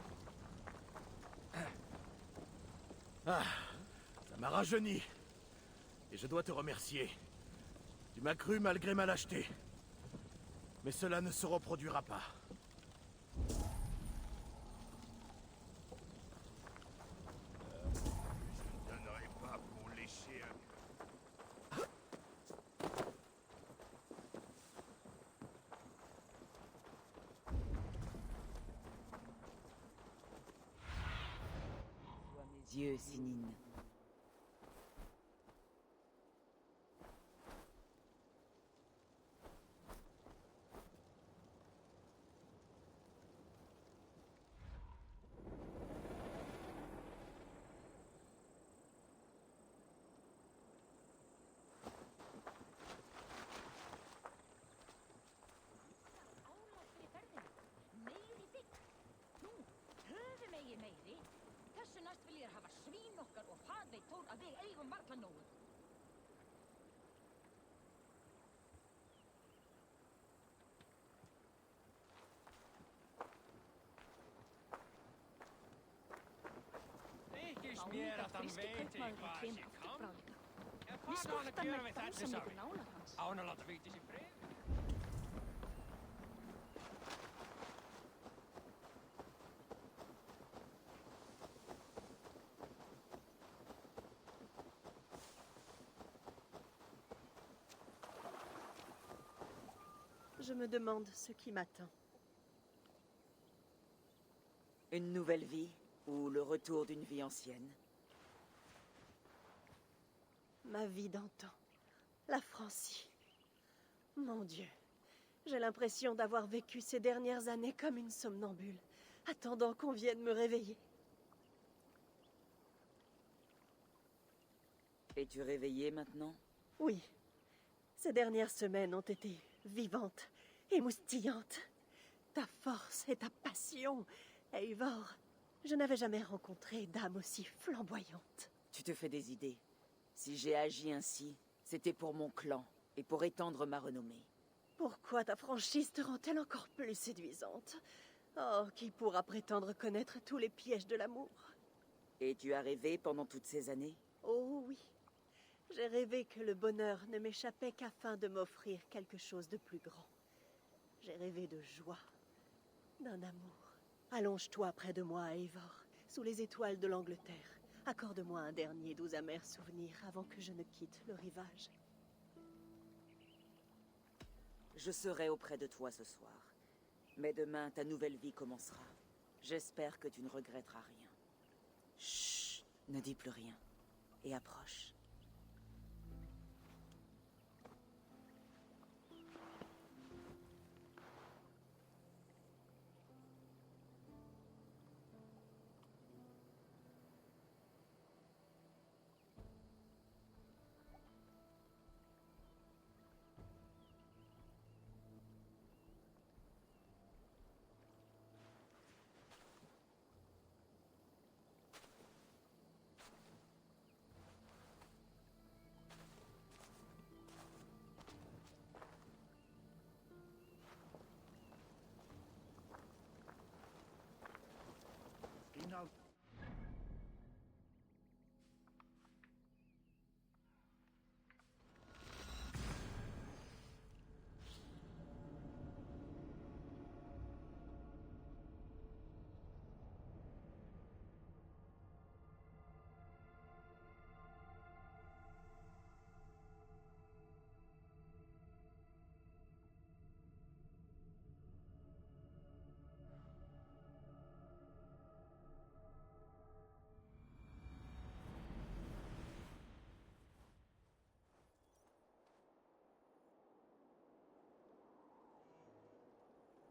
Ah, ça m'a rajeuni. Et je dois te remercier. Tu m'as cru malgré ma lâcheté. Mais cela ne se reproduira pas. Je ne donnerai pas pour lécher un... Vois mes yeux, Sinine. Meer at han weet ik waar ze kan. En praat aan de keuren met het gezag. Hou nou laten weten ze vrede. Je me demande ce qui m'attend. Une nouvelle vie ou le retour d'une vie ancienne? Ma vie d'antan. La Francie. Mon Dieu. J'ai l'impression d'avoir vécu ces dernières années comme une somnambule, attendant qu'on vienne me réveiller. Es-tu réveillée maintenant? Oui. Ces dernières semaines ont été vivantes, émoustillantes. Ta force et ta passion, Eivor. Je n'avais jamais rencontré d'âme aussi flamboyante. Tu te fais des idées. Si j'ai agi ainsi, c'était pour mon clan et pour étendre ma renommée. Pourquoi ta franchise te rend-elle encore plus séduisante? Oh, qui pourra prétendre connaître tous les pièges de l'amour? Et tu as rêvé pendant toutes ces années? Oh oui. J'ai rêvé que le bonheur ne m'échappait qu'afin de m'offrir quelque chose de plus grand. J'ai rêvé de joie, d'un amour. Allonge-toi près de moi, Eivor, sous les étoiles de l'Angleterre. Accorde-moi un dernier doux amer souvenir avant que je ne quitte le rivage. Je serai auprès de toi ce soir. Mais demain, ta nouvelle vie commencera. J'espère que tu ne regretteras rien. Chut, ne dis plus rien. Et approche.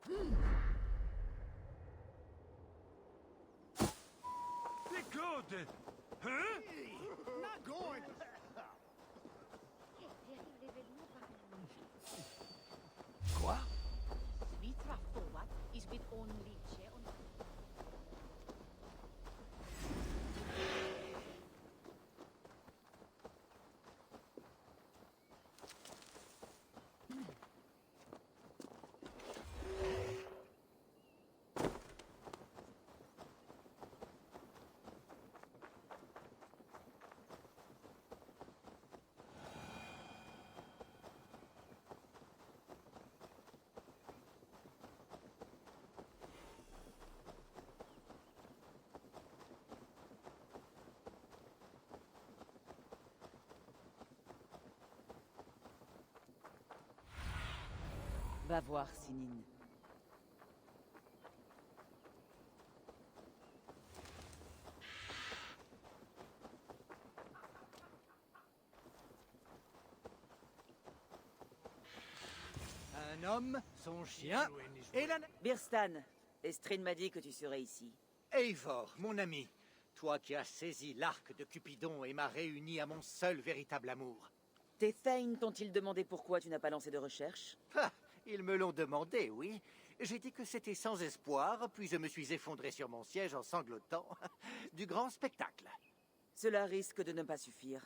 Det är good! Huh? Not going! Quoi? Vitra forward is with only chair on. Va voir, Sinine. Un homme, son chien et la... Birstan, Estrine m'a dit que tu serais ici. Eivor, mon ami, toi qui as saisi l'arc de Cupidon et m'as réuni à mon seul véritable amour. Tes Thane t'ont-ils demandé pourquoi tu n'as pas lancé de recherche? Ah, ils me l'ont demandé, oui. J'ai dit que c'était sans espoir, puis je me suis effondré sur mon siège en sanglotant. Du grand spectacle. Cela risque de ne pas suffire.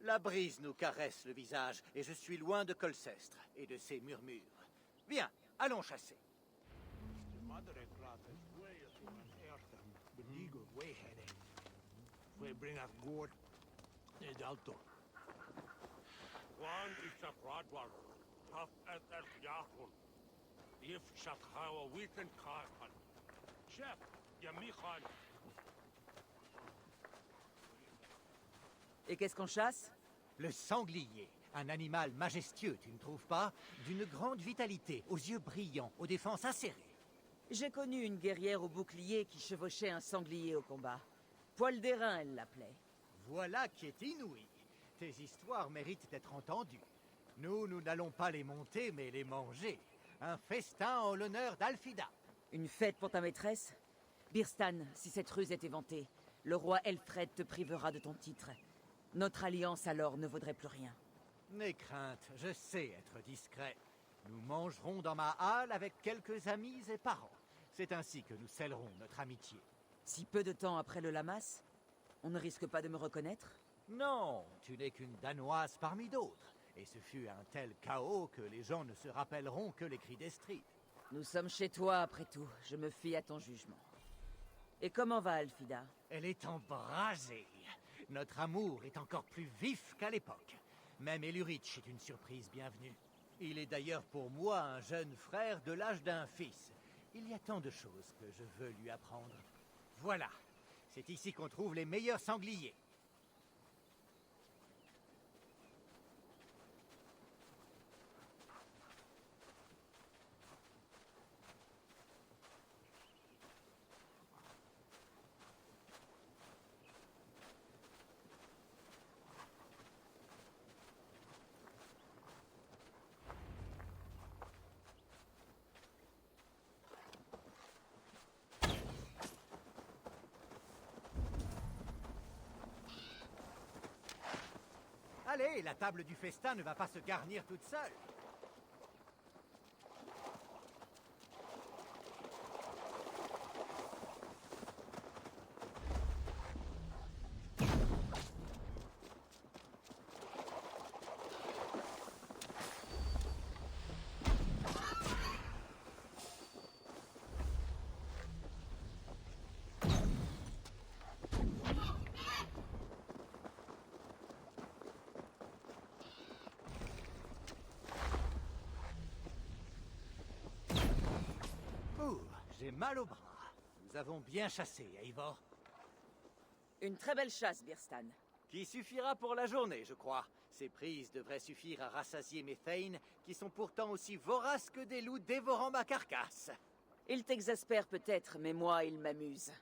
La brise nous caresse le visage, et je suis loin de Colcestre et de ses murmures. Viens, allons chasser. Juan isa Bradwar, tough as Yahun. If Shathawa weekend Karkan. Chef, Yamichan. Et qu'est-ce qu'on chasse? Le sanglier, un animal majestueux, tu ne trouves pas? D'une grande vitalité, aux yeux brillants, aux défenses acérées. J'ai connu une guerrière au bouclier qui chevauchait un sanglier au combat. Poil d'airain, elle l'appelait. Voilà qui est inouï. Tes histoires méritent d'être entendues. Nous n'allons pas les monter, mais les manger. Un festin en l'honneur d'Alfida. Une fête pour ta maîtresse? Birstan, si cette ruse est éventée, le roi Elfred te privera de ton titre. Notre alliance alors ne vaudrait plus rien. N'aie crainte, je sais être discret. Nous mangerons dans ma halle avec quelques amis et parents. C'est ainsi que nous scellerons notre amitié. Si peu de temps après le Lamas, on ne risque pas de me reconnaître? Non, tu n'es qu'une Danoise parmi d'autres. Et ce fut un tel chaos que les gens ne se rappelleront que les cris d'Estrid. Nous sommes chez toi, après tout. Je me fie à ton jugement. Et comment va Alfida? Elle est embrasée. Notre amour est encore plus vif qu'à l'époque. Même Elurich est une surprise bienvenue. Il est d'ailleurs pour moi un jeune frère de l'âge d'un fils. Il y a tant de choses que je veux lui apprendre. Voilà, c'est ici qu'on trouve les meilleurs sangliers. Allez, la table du festin ne va pas se garnir toute seule. J'ai mal au bras. Nous avons bien chassé, Eivor. Une très belle chasse, Birstan. Qui suffira pour la journée, je crois. Ces prises devraient suffire à rassasier mes Thane, qui sont pourtant aussi voraces que des loups dévorant ma carcasse. Il t'exaspère peut-être, mais moi, il m'amuse.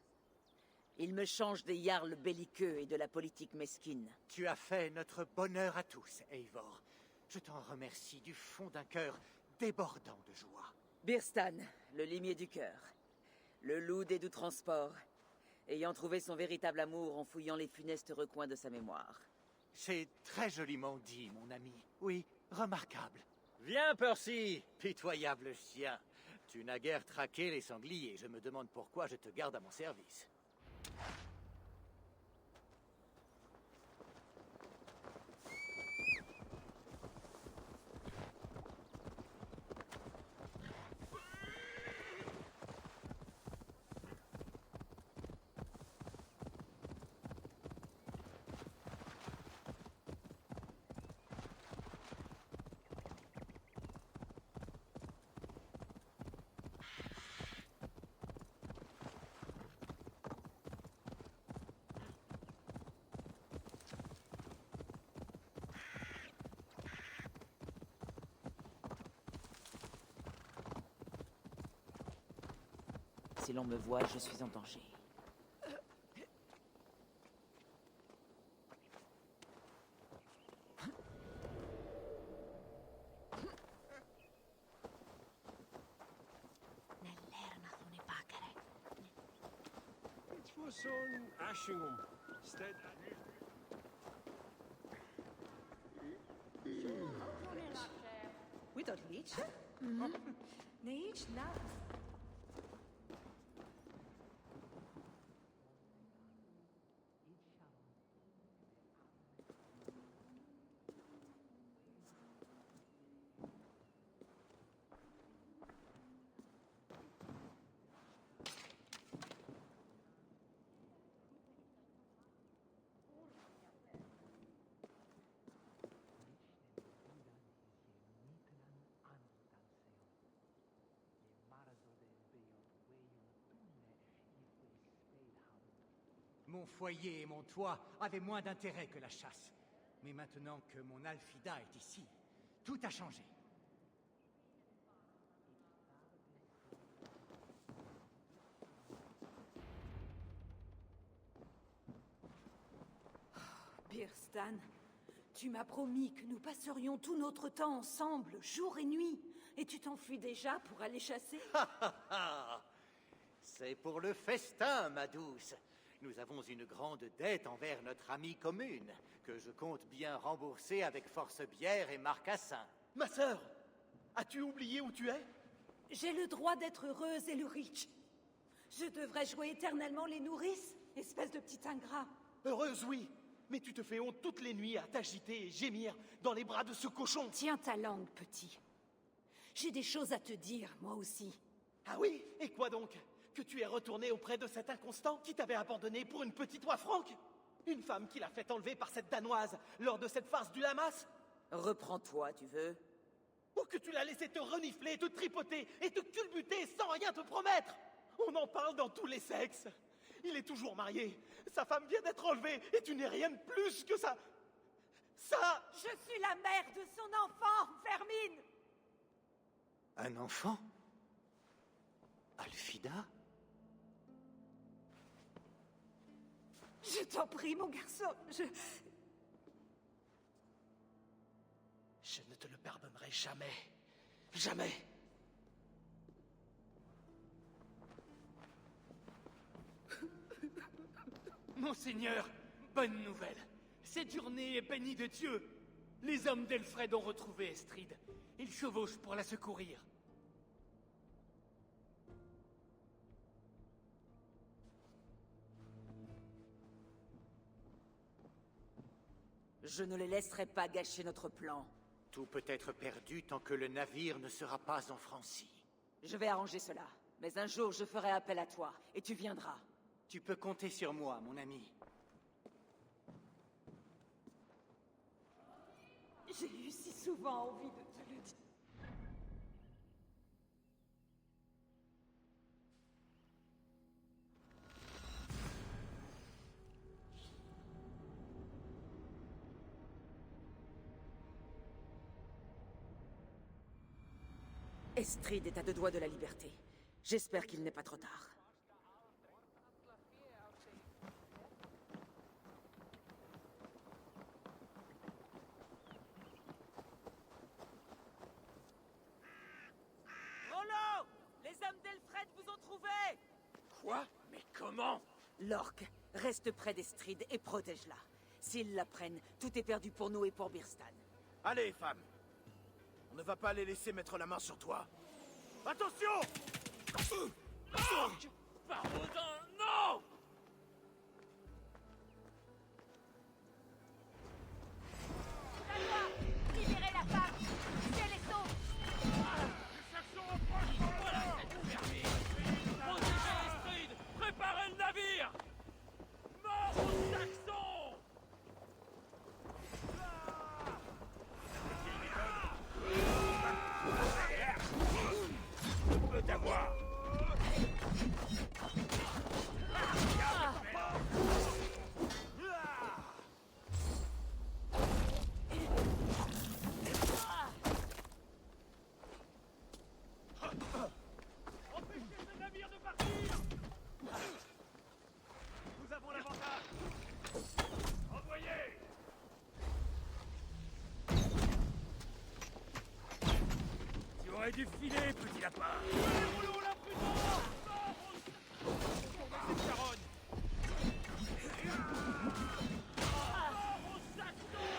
Il me change des jarls belliqueux et de la politique mesquine. Tu as fait notre bonheur à tous, Eivor. Je t'en remercie du fond d'un cœur débordant de joie. Birstan, le limier du cœur. Le loup des doux transports. Ayant trouvé son véritable amour en fouillant les funestes recoins de sa mémoire. C'est très joliment dit, mon ami. Oui, remarquable. Viens, Percy, pitoyable chien. Tu n'as guère traqué les sangliers. Je me demande pourquoi je te garde à mon service. Si l'on me voit, je suis en danger. Het was zo'n Ashingum. Stead. Oui, dat liedje. Nee, iets na. Mon foyer et mon toit avaient moins d'intérêt que la chasse. Mais maintenant que mon Alfida est ici, tout a changé. Birstan, tu m'as promis que nous passerions tout notre temps ensemble, jour et nuit. Et tu t'enfuis déjà pour aller chasser? C'est pour le festin, ma douce. Nous avons une grande dette envers notre amie commune, que je compte bien rembourser avec force bière et marcassin. Ma sœur, as-tu oublié où tu es? J'ai le droit d'être heureuse, Elurich. Je devrais jouer éternellement les nourrices, espèce de petit ingrat. Heureuse, oui. Mais tu te fais honte toutes les nuits à t'agiter et gémir dans les bras de ce cochon. Tiens ta langue, petit. J'ai des choses à te dire, moi aussi. Ah oui? Et quoi donc? Que tu es retourné auprès de cet inconstant qui t'avait abandonné pour une petite oie franque? Une femme qui l'a fait enlever par cette Danoise lors de cette farce du Lamas? Reprends-toi, tu veux? Ou que tu l'as laissé te renifler, te tripoter et te culbuter sans rien te promettre? On en parle dans tous les sexes. Il est toujours marié. Sa femme vient d'être enlevée et tu n'es rien de plus que ça. Ça... Je suis la mère de son enfant, Vermine! Un enfant? Alfida? Je t'en prie, mon garçon, Je ne te le pardonnerai jamais. Jamais. Monseigneur, bonne nouvelle. Cette journée est bénie de Dieu. Les hommes d'Elfred ont retrouvé Estrid. Ils chevauchent pour la secourir. Je ne les laisserai pas gâcher notre plan. Tout peut être perdu tant que le navire ne sera pas enfranci. Je vais arranger cela. Mais un jour, je ferai appel à toi, et tu viendras. Tu peux compter sur moi, mon ami. J'ai eu si souvent envie de te le dire. Estrid est à 2 doigts de la liberté. J'espère qu'il n'est pas trop tard. Rollo! hommes d'Elfred vous ont trouvé! Quoi? Mais comment? L'orque, reste près d'Estrid et protège-la. S'ils la prennent, tout est perdu pour nous et pour Birstan. Allez, femme. On ne va pas les laisser mettre la main sur toi. Attention! Barodin, non! Libérez la femme! Ciel et saut! Les Saxons approchent par là! Protégez Estrid! Préparez le navire! Mort aux Saxons! On peut t'avoir! Empêchez ce navire de partir! Nous avons l'avantage! Envoyez! Tu aurais dû filer, petit lapin! Déroulons la prudence! Cette charogne! Mort aux Saxons!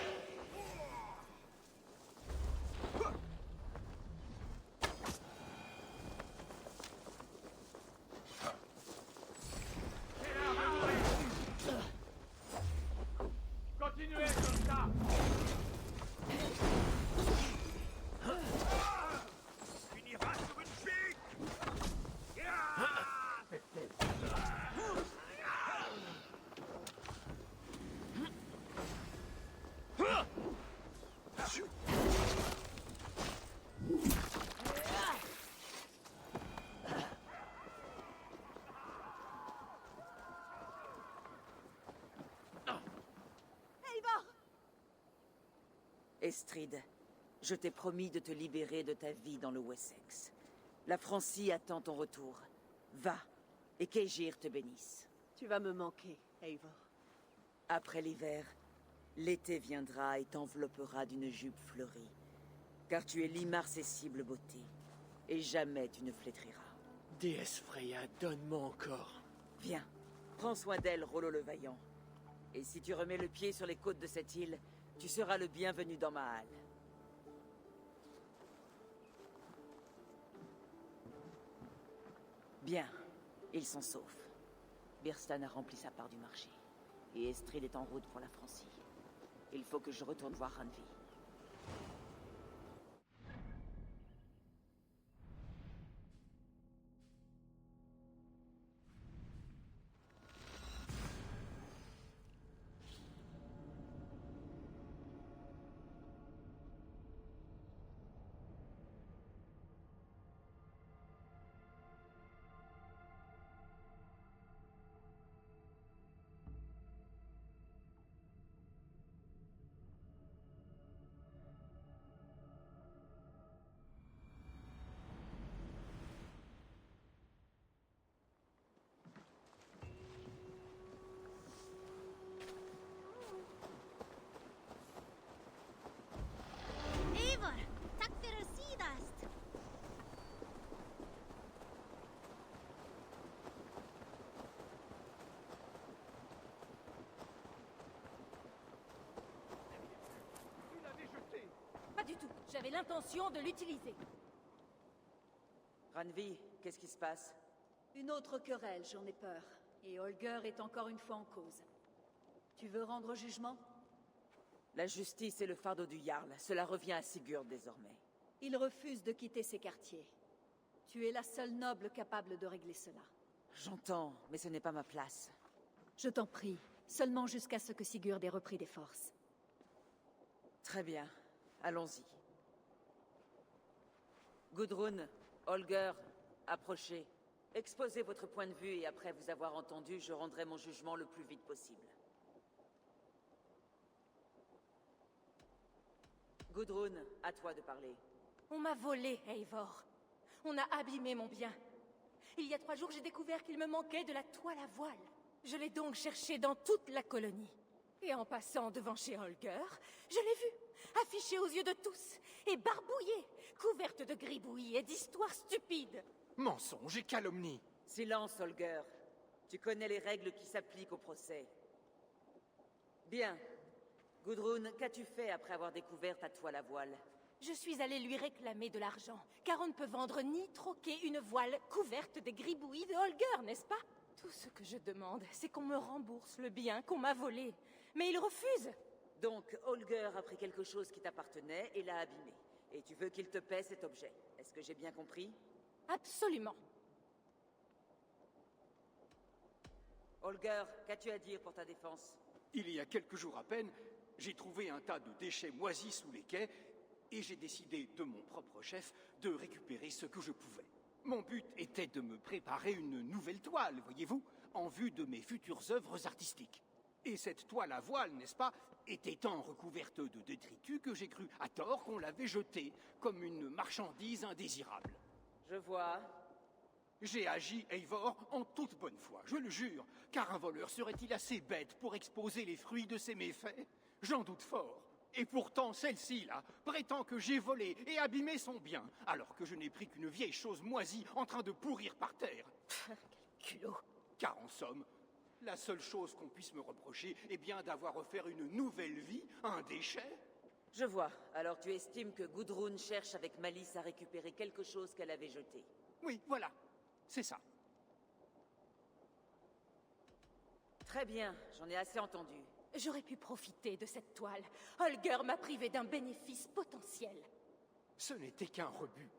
Continuez comme ça! Finira sur une pique! Eivor! Estrid, je t'ai promis de te libérer de ta vie dans le Wessex. La Francie attend ton retour. Va, et qu'Aegir te bénisse. Tu vas me manquer, Eivor. Après l'hiver, l'été viendra et t'enveloppera d'une jupe fleurie. Car tu es l'immarcessible beauté, et jamais tu ne flétriras. Déesse Freya, donne-moi encore. Viens, prends soin d'elle, Rollo le Vaillant. Et si tu remets le pied sur les côtes de cette île, tu seras le bienvenu dans ma halle. Bien, ils sont saufs. Birstan a rempli sa part du marché. Et Estrid est en route pour la Francie. Il faut que je retourne voir Randvi. Eivor! Tack för sidast! Tu l'avais jeté! Pas du tout. J'avais l'intention de l'utiliser. Randvi, qu'est-ce qui se passe? Une autre querelle, j'en ai peur. Et Holger est encore une fois en cause. Tu veux rendre jugement? La justice est le fardeau du Jarl. Cela revient à Sigurd désormais. Il refuse de quitter ses quartiers. Tu es la seule noble capable de régler cela. J'entends, mais ce n'est pas ma place. Je t'en prie, seulement jusqu'à ce que Sigurd ait repris des forces. Très bien, allons-y. Gudrun, Holger, approchez. Exposez votre point de vue et après vous avoir entendu, je rendrai mon jugement le plus vite possible. Gudrun, à toi de parler. On m'a volé, Eivor. On a abîmé mon bien. Il y a 3 jours, j'ai découvert qu'il me manquait de la toile à voile. Je l'ai donc cherché dans toute la colonie. Et en passant devant chez Holger, je l'ai vue, affichée aux yeux de tous, et barbouillée, couverte de gribouillis et d'histoires stupides. Mensonge et calomnie. Silence, Holger. Tu connais les règles qui s'appliquent au procès. Bien. Gudrun, qu'as-tu fait après avoir découvert ta toile à voile? Je suis allée lui réclamer de l'argent, car on ne peut vendre ni troquer une voile couverte des gribouillis de Holger, n'est-ce pas? Tout ce que je demande, c'est qu'on me rembourse le bien qu'on m'a volé. Mais il refuse. Donc, Holger a pris quelque chose qui t'appartenait et l'a abîmé. Et tu veux qu'il te paie cet objet. Est-ce que j'ai bien compris? Absolument. Holger, qu'as-tu à dire pour ta défense? Il y a quelques jours à peine, j'ai trouvé un tas de déchets moisis sous les quais et j'ai décidé, de mon propre chef, de récupérer ce que je pouvais. Mon but était de me préparer une nouvelle toile, voyez-vous, en vue de mes futures œuvres artistiques. Et cette toile à voile, n'est-ce pas, était tant recouverte de détritus que j'ai cru à tort qu'on l'avait jetée comme une marchandise indésirable. Je vois. J'ai agi, Eivor, en toute bonne foi, je le jure, car un voleur serait-il assez bête pour exposer les fruits de ses méfaits? J'en doute fort. Et pourtant, celle-ci, là, prétend que j'ai volé et abîmé son bien, alors que je n'ai pris qu'une vieille chose moisie en train de pourrir par terre. Quel culot. Car en somme, la seule chose qu'on puisse me reprocher est bien d'avoir offert une nouvelle vie à un déchet. Je vois. Alors tu estimes que Gudrun cherche avec malice à récupérer quelque chose qu'elle avait jeté. Oui, voilà. C'est ça. Très bien, j'en ai assez entendu. J'aurais pu profiter de cette toile. Holger m'a privé d'un bénéfice potentiel. Ce n'était qu'un rebut.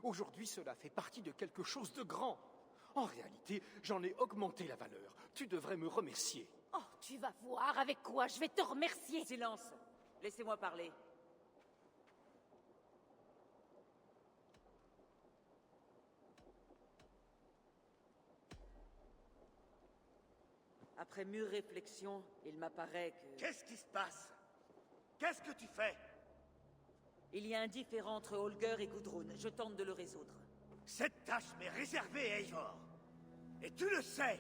Aujourd'hui, cela fait partie de quelque chose de grand. En réalité, j'en ai augmenté la valeur. Tu devrais me remercier. Oh, tu vas voir avec quoi je vais te remercier. Silence. Laissez-moi parler. Après mûre réflexion, il m'apparaît que... Qu'est-ce qui se passe? Qu'est-ce que tu fais? Il y a un différend entre Holger et Gudrun. Je tente de le résoudre. Cette tâche m'est réservée, Eivor. Et tu le sais.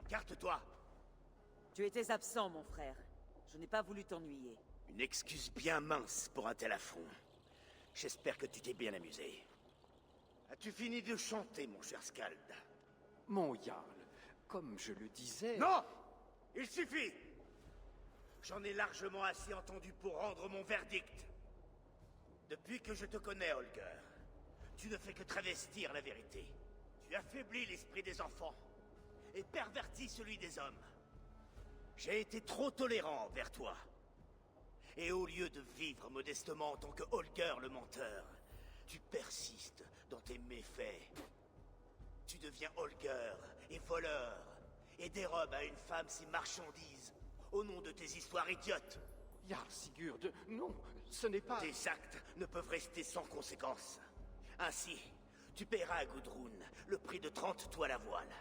Garde-toi. Tu étais absent, mon frère. Je n'ai pas voulu t'ennuyer. Une excuse bien mince pour un tel affront. J'espère que tu t'es bien amusé. As-tu fini de chanter, mon cher Skald? Mon Jarl, comme je le disais... Non! Il suffit! J'en ai largement assez entendu pour rendre mon verdict. Depuis que je te connais, Holger, tu ne fais que travestir la vérité. Tu affaiblis l'esprit des enfants et pervertis celui des hommes. J'ai été trop tolérant envers toi. Et au lieu de vivre modestement en tant que Holger le menteur, tu persistes dans tes méfaits. Tu deviens Holger et voleur, et dérobes à une femme ses marchandises au nom de tes histoires idiotes. Jarl Sigurd, non, ce n'est pas... Tes actes ne peuvent rester sans conséquence. Ainsi, tu paieras à Gudrun le prix de 30 toiles à voile.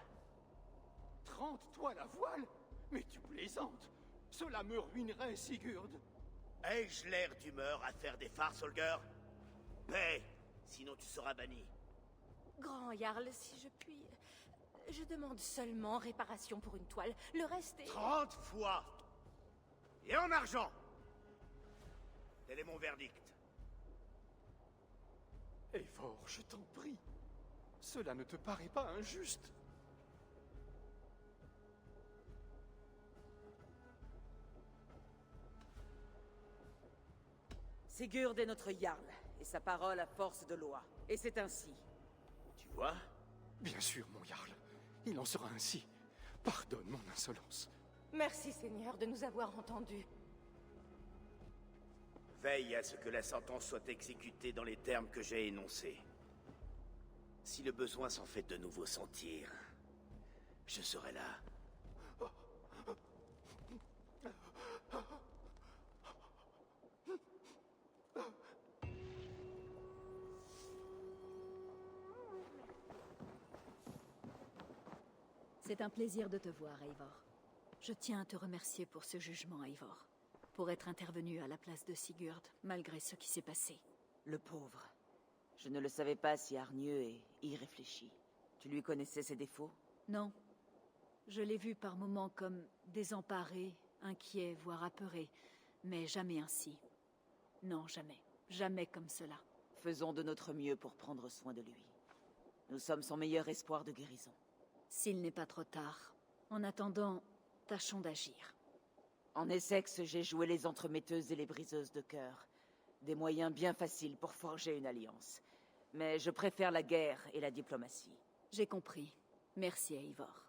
30 toiles à voile? Mais tu plaisantes. Cela me ruinerait, Sigurd. Ai-je l'air d'humeur à faire des farces, Holger? Paie, sinon tu seras banni. Grand Jarl, si je puis... Je demande seulement réparation pour une toile. Le reste est... 30 fois! Et en argent! Tel est mon verdict. Eivor, je t'en prie. Cela ne te paraît pas injuste? Sigurd est notre Jarl, et sa parole a force de loi. Et c'est ainsi. Tu vois? Bien sûr, mon Jarl. Il en sera ainsi. Pardonne mon insolence. Merci, Seigneur, de nous avoir entendus. Veille à ce que la sentence soit exécutée dans les termes que j'ai énoncés. Si le besoin s'en fait de nouveau sentir, je serai là. C'est un plaisir de te voir, Eivor. Je tiens à te remercier pour ce jugement, Eivor. Pour être intervenu à la place de Sigurd, malgré ce qui s'est passé. Le pauvre. Je ne le savais pas si hargneux et irréfléchi. Tu lui connaissais ses défauts? Non. Je l'ai vu par moments comme désemparé, inquiet, voire apeuré. Mais jamais ainsi. Non, jamais. Jamais comme cela. Faisons de notre mieux pour prendre soin de lui. Nous sommes son meilleur espoir de guérison. S'il n'est pas trop tard. En attendant, tâchons d'agir. En Essex, j'ai joué les entremetteuses et les briseuses de cœur. Des moyens bien faciles pour forger une alliance. Mais je préfère la guerre et la diplomatie. J'ai compris. Merci, Eivor.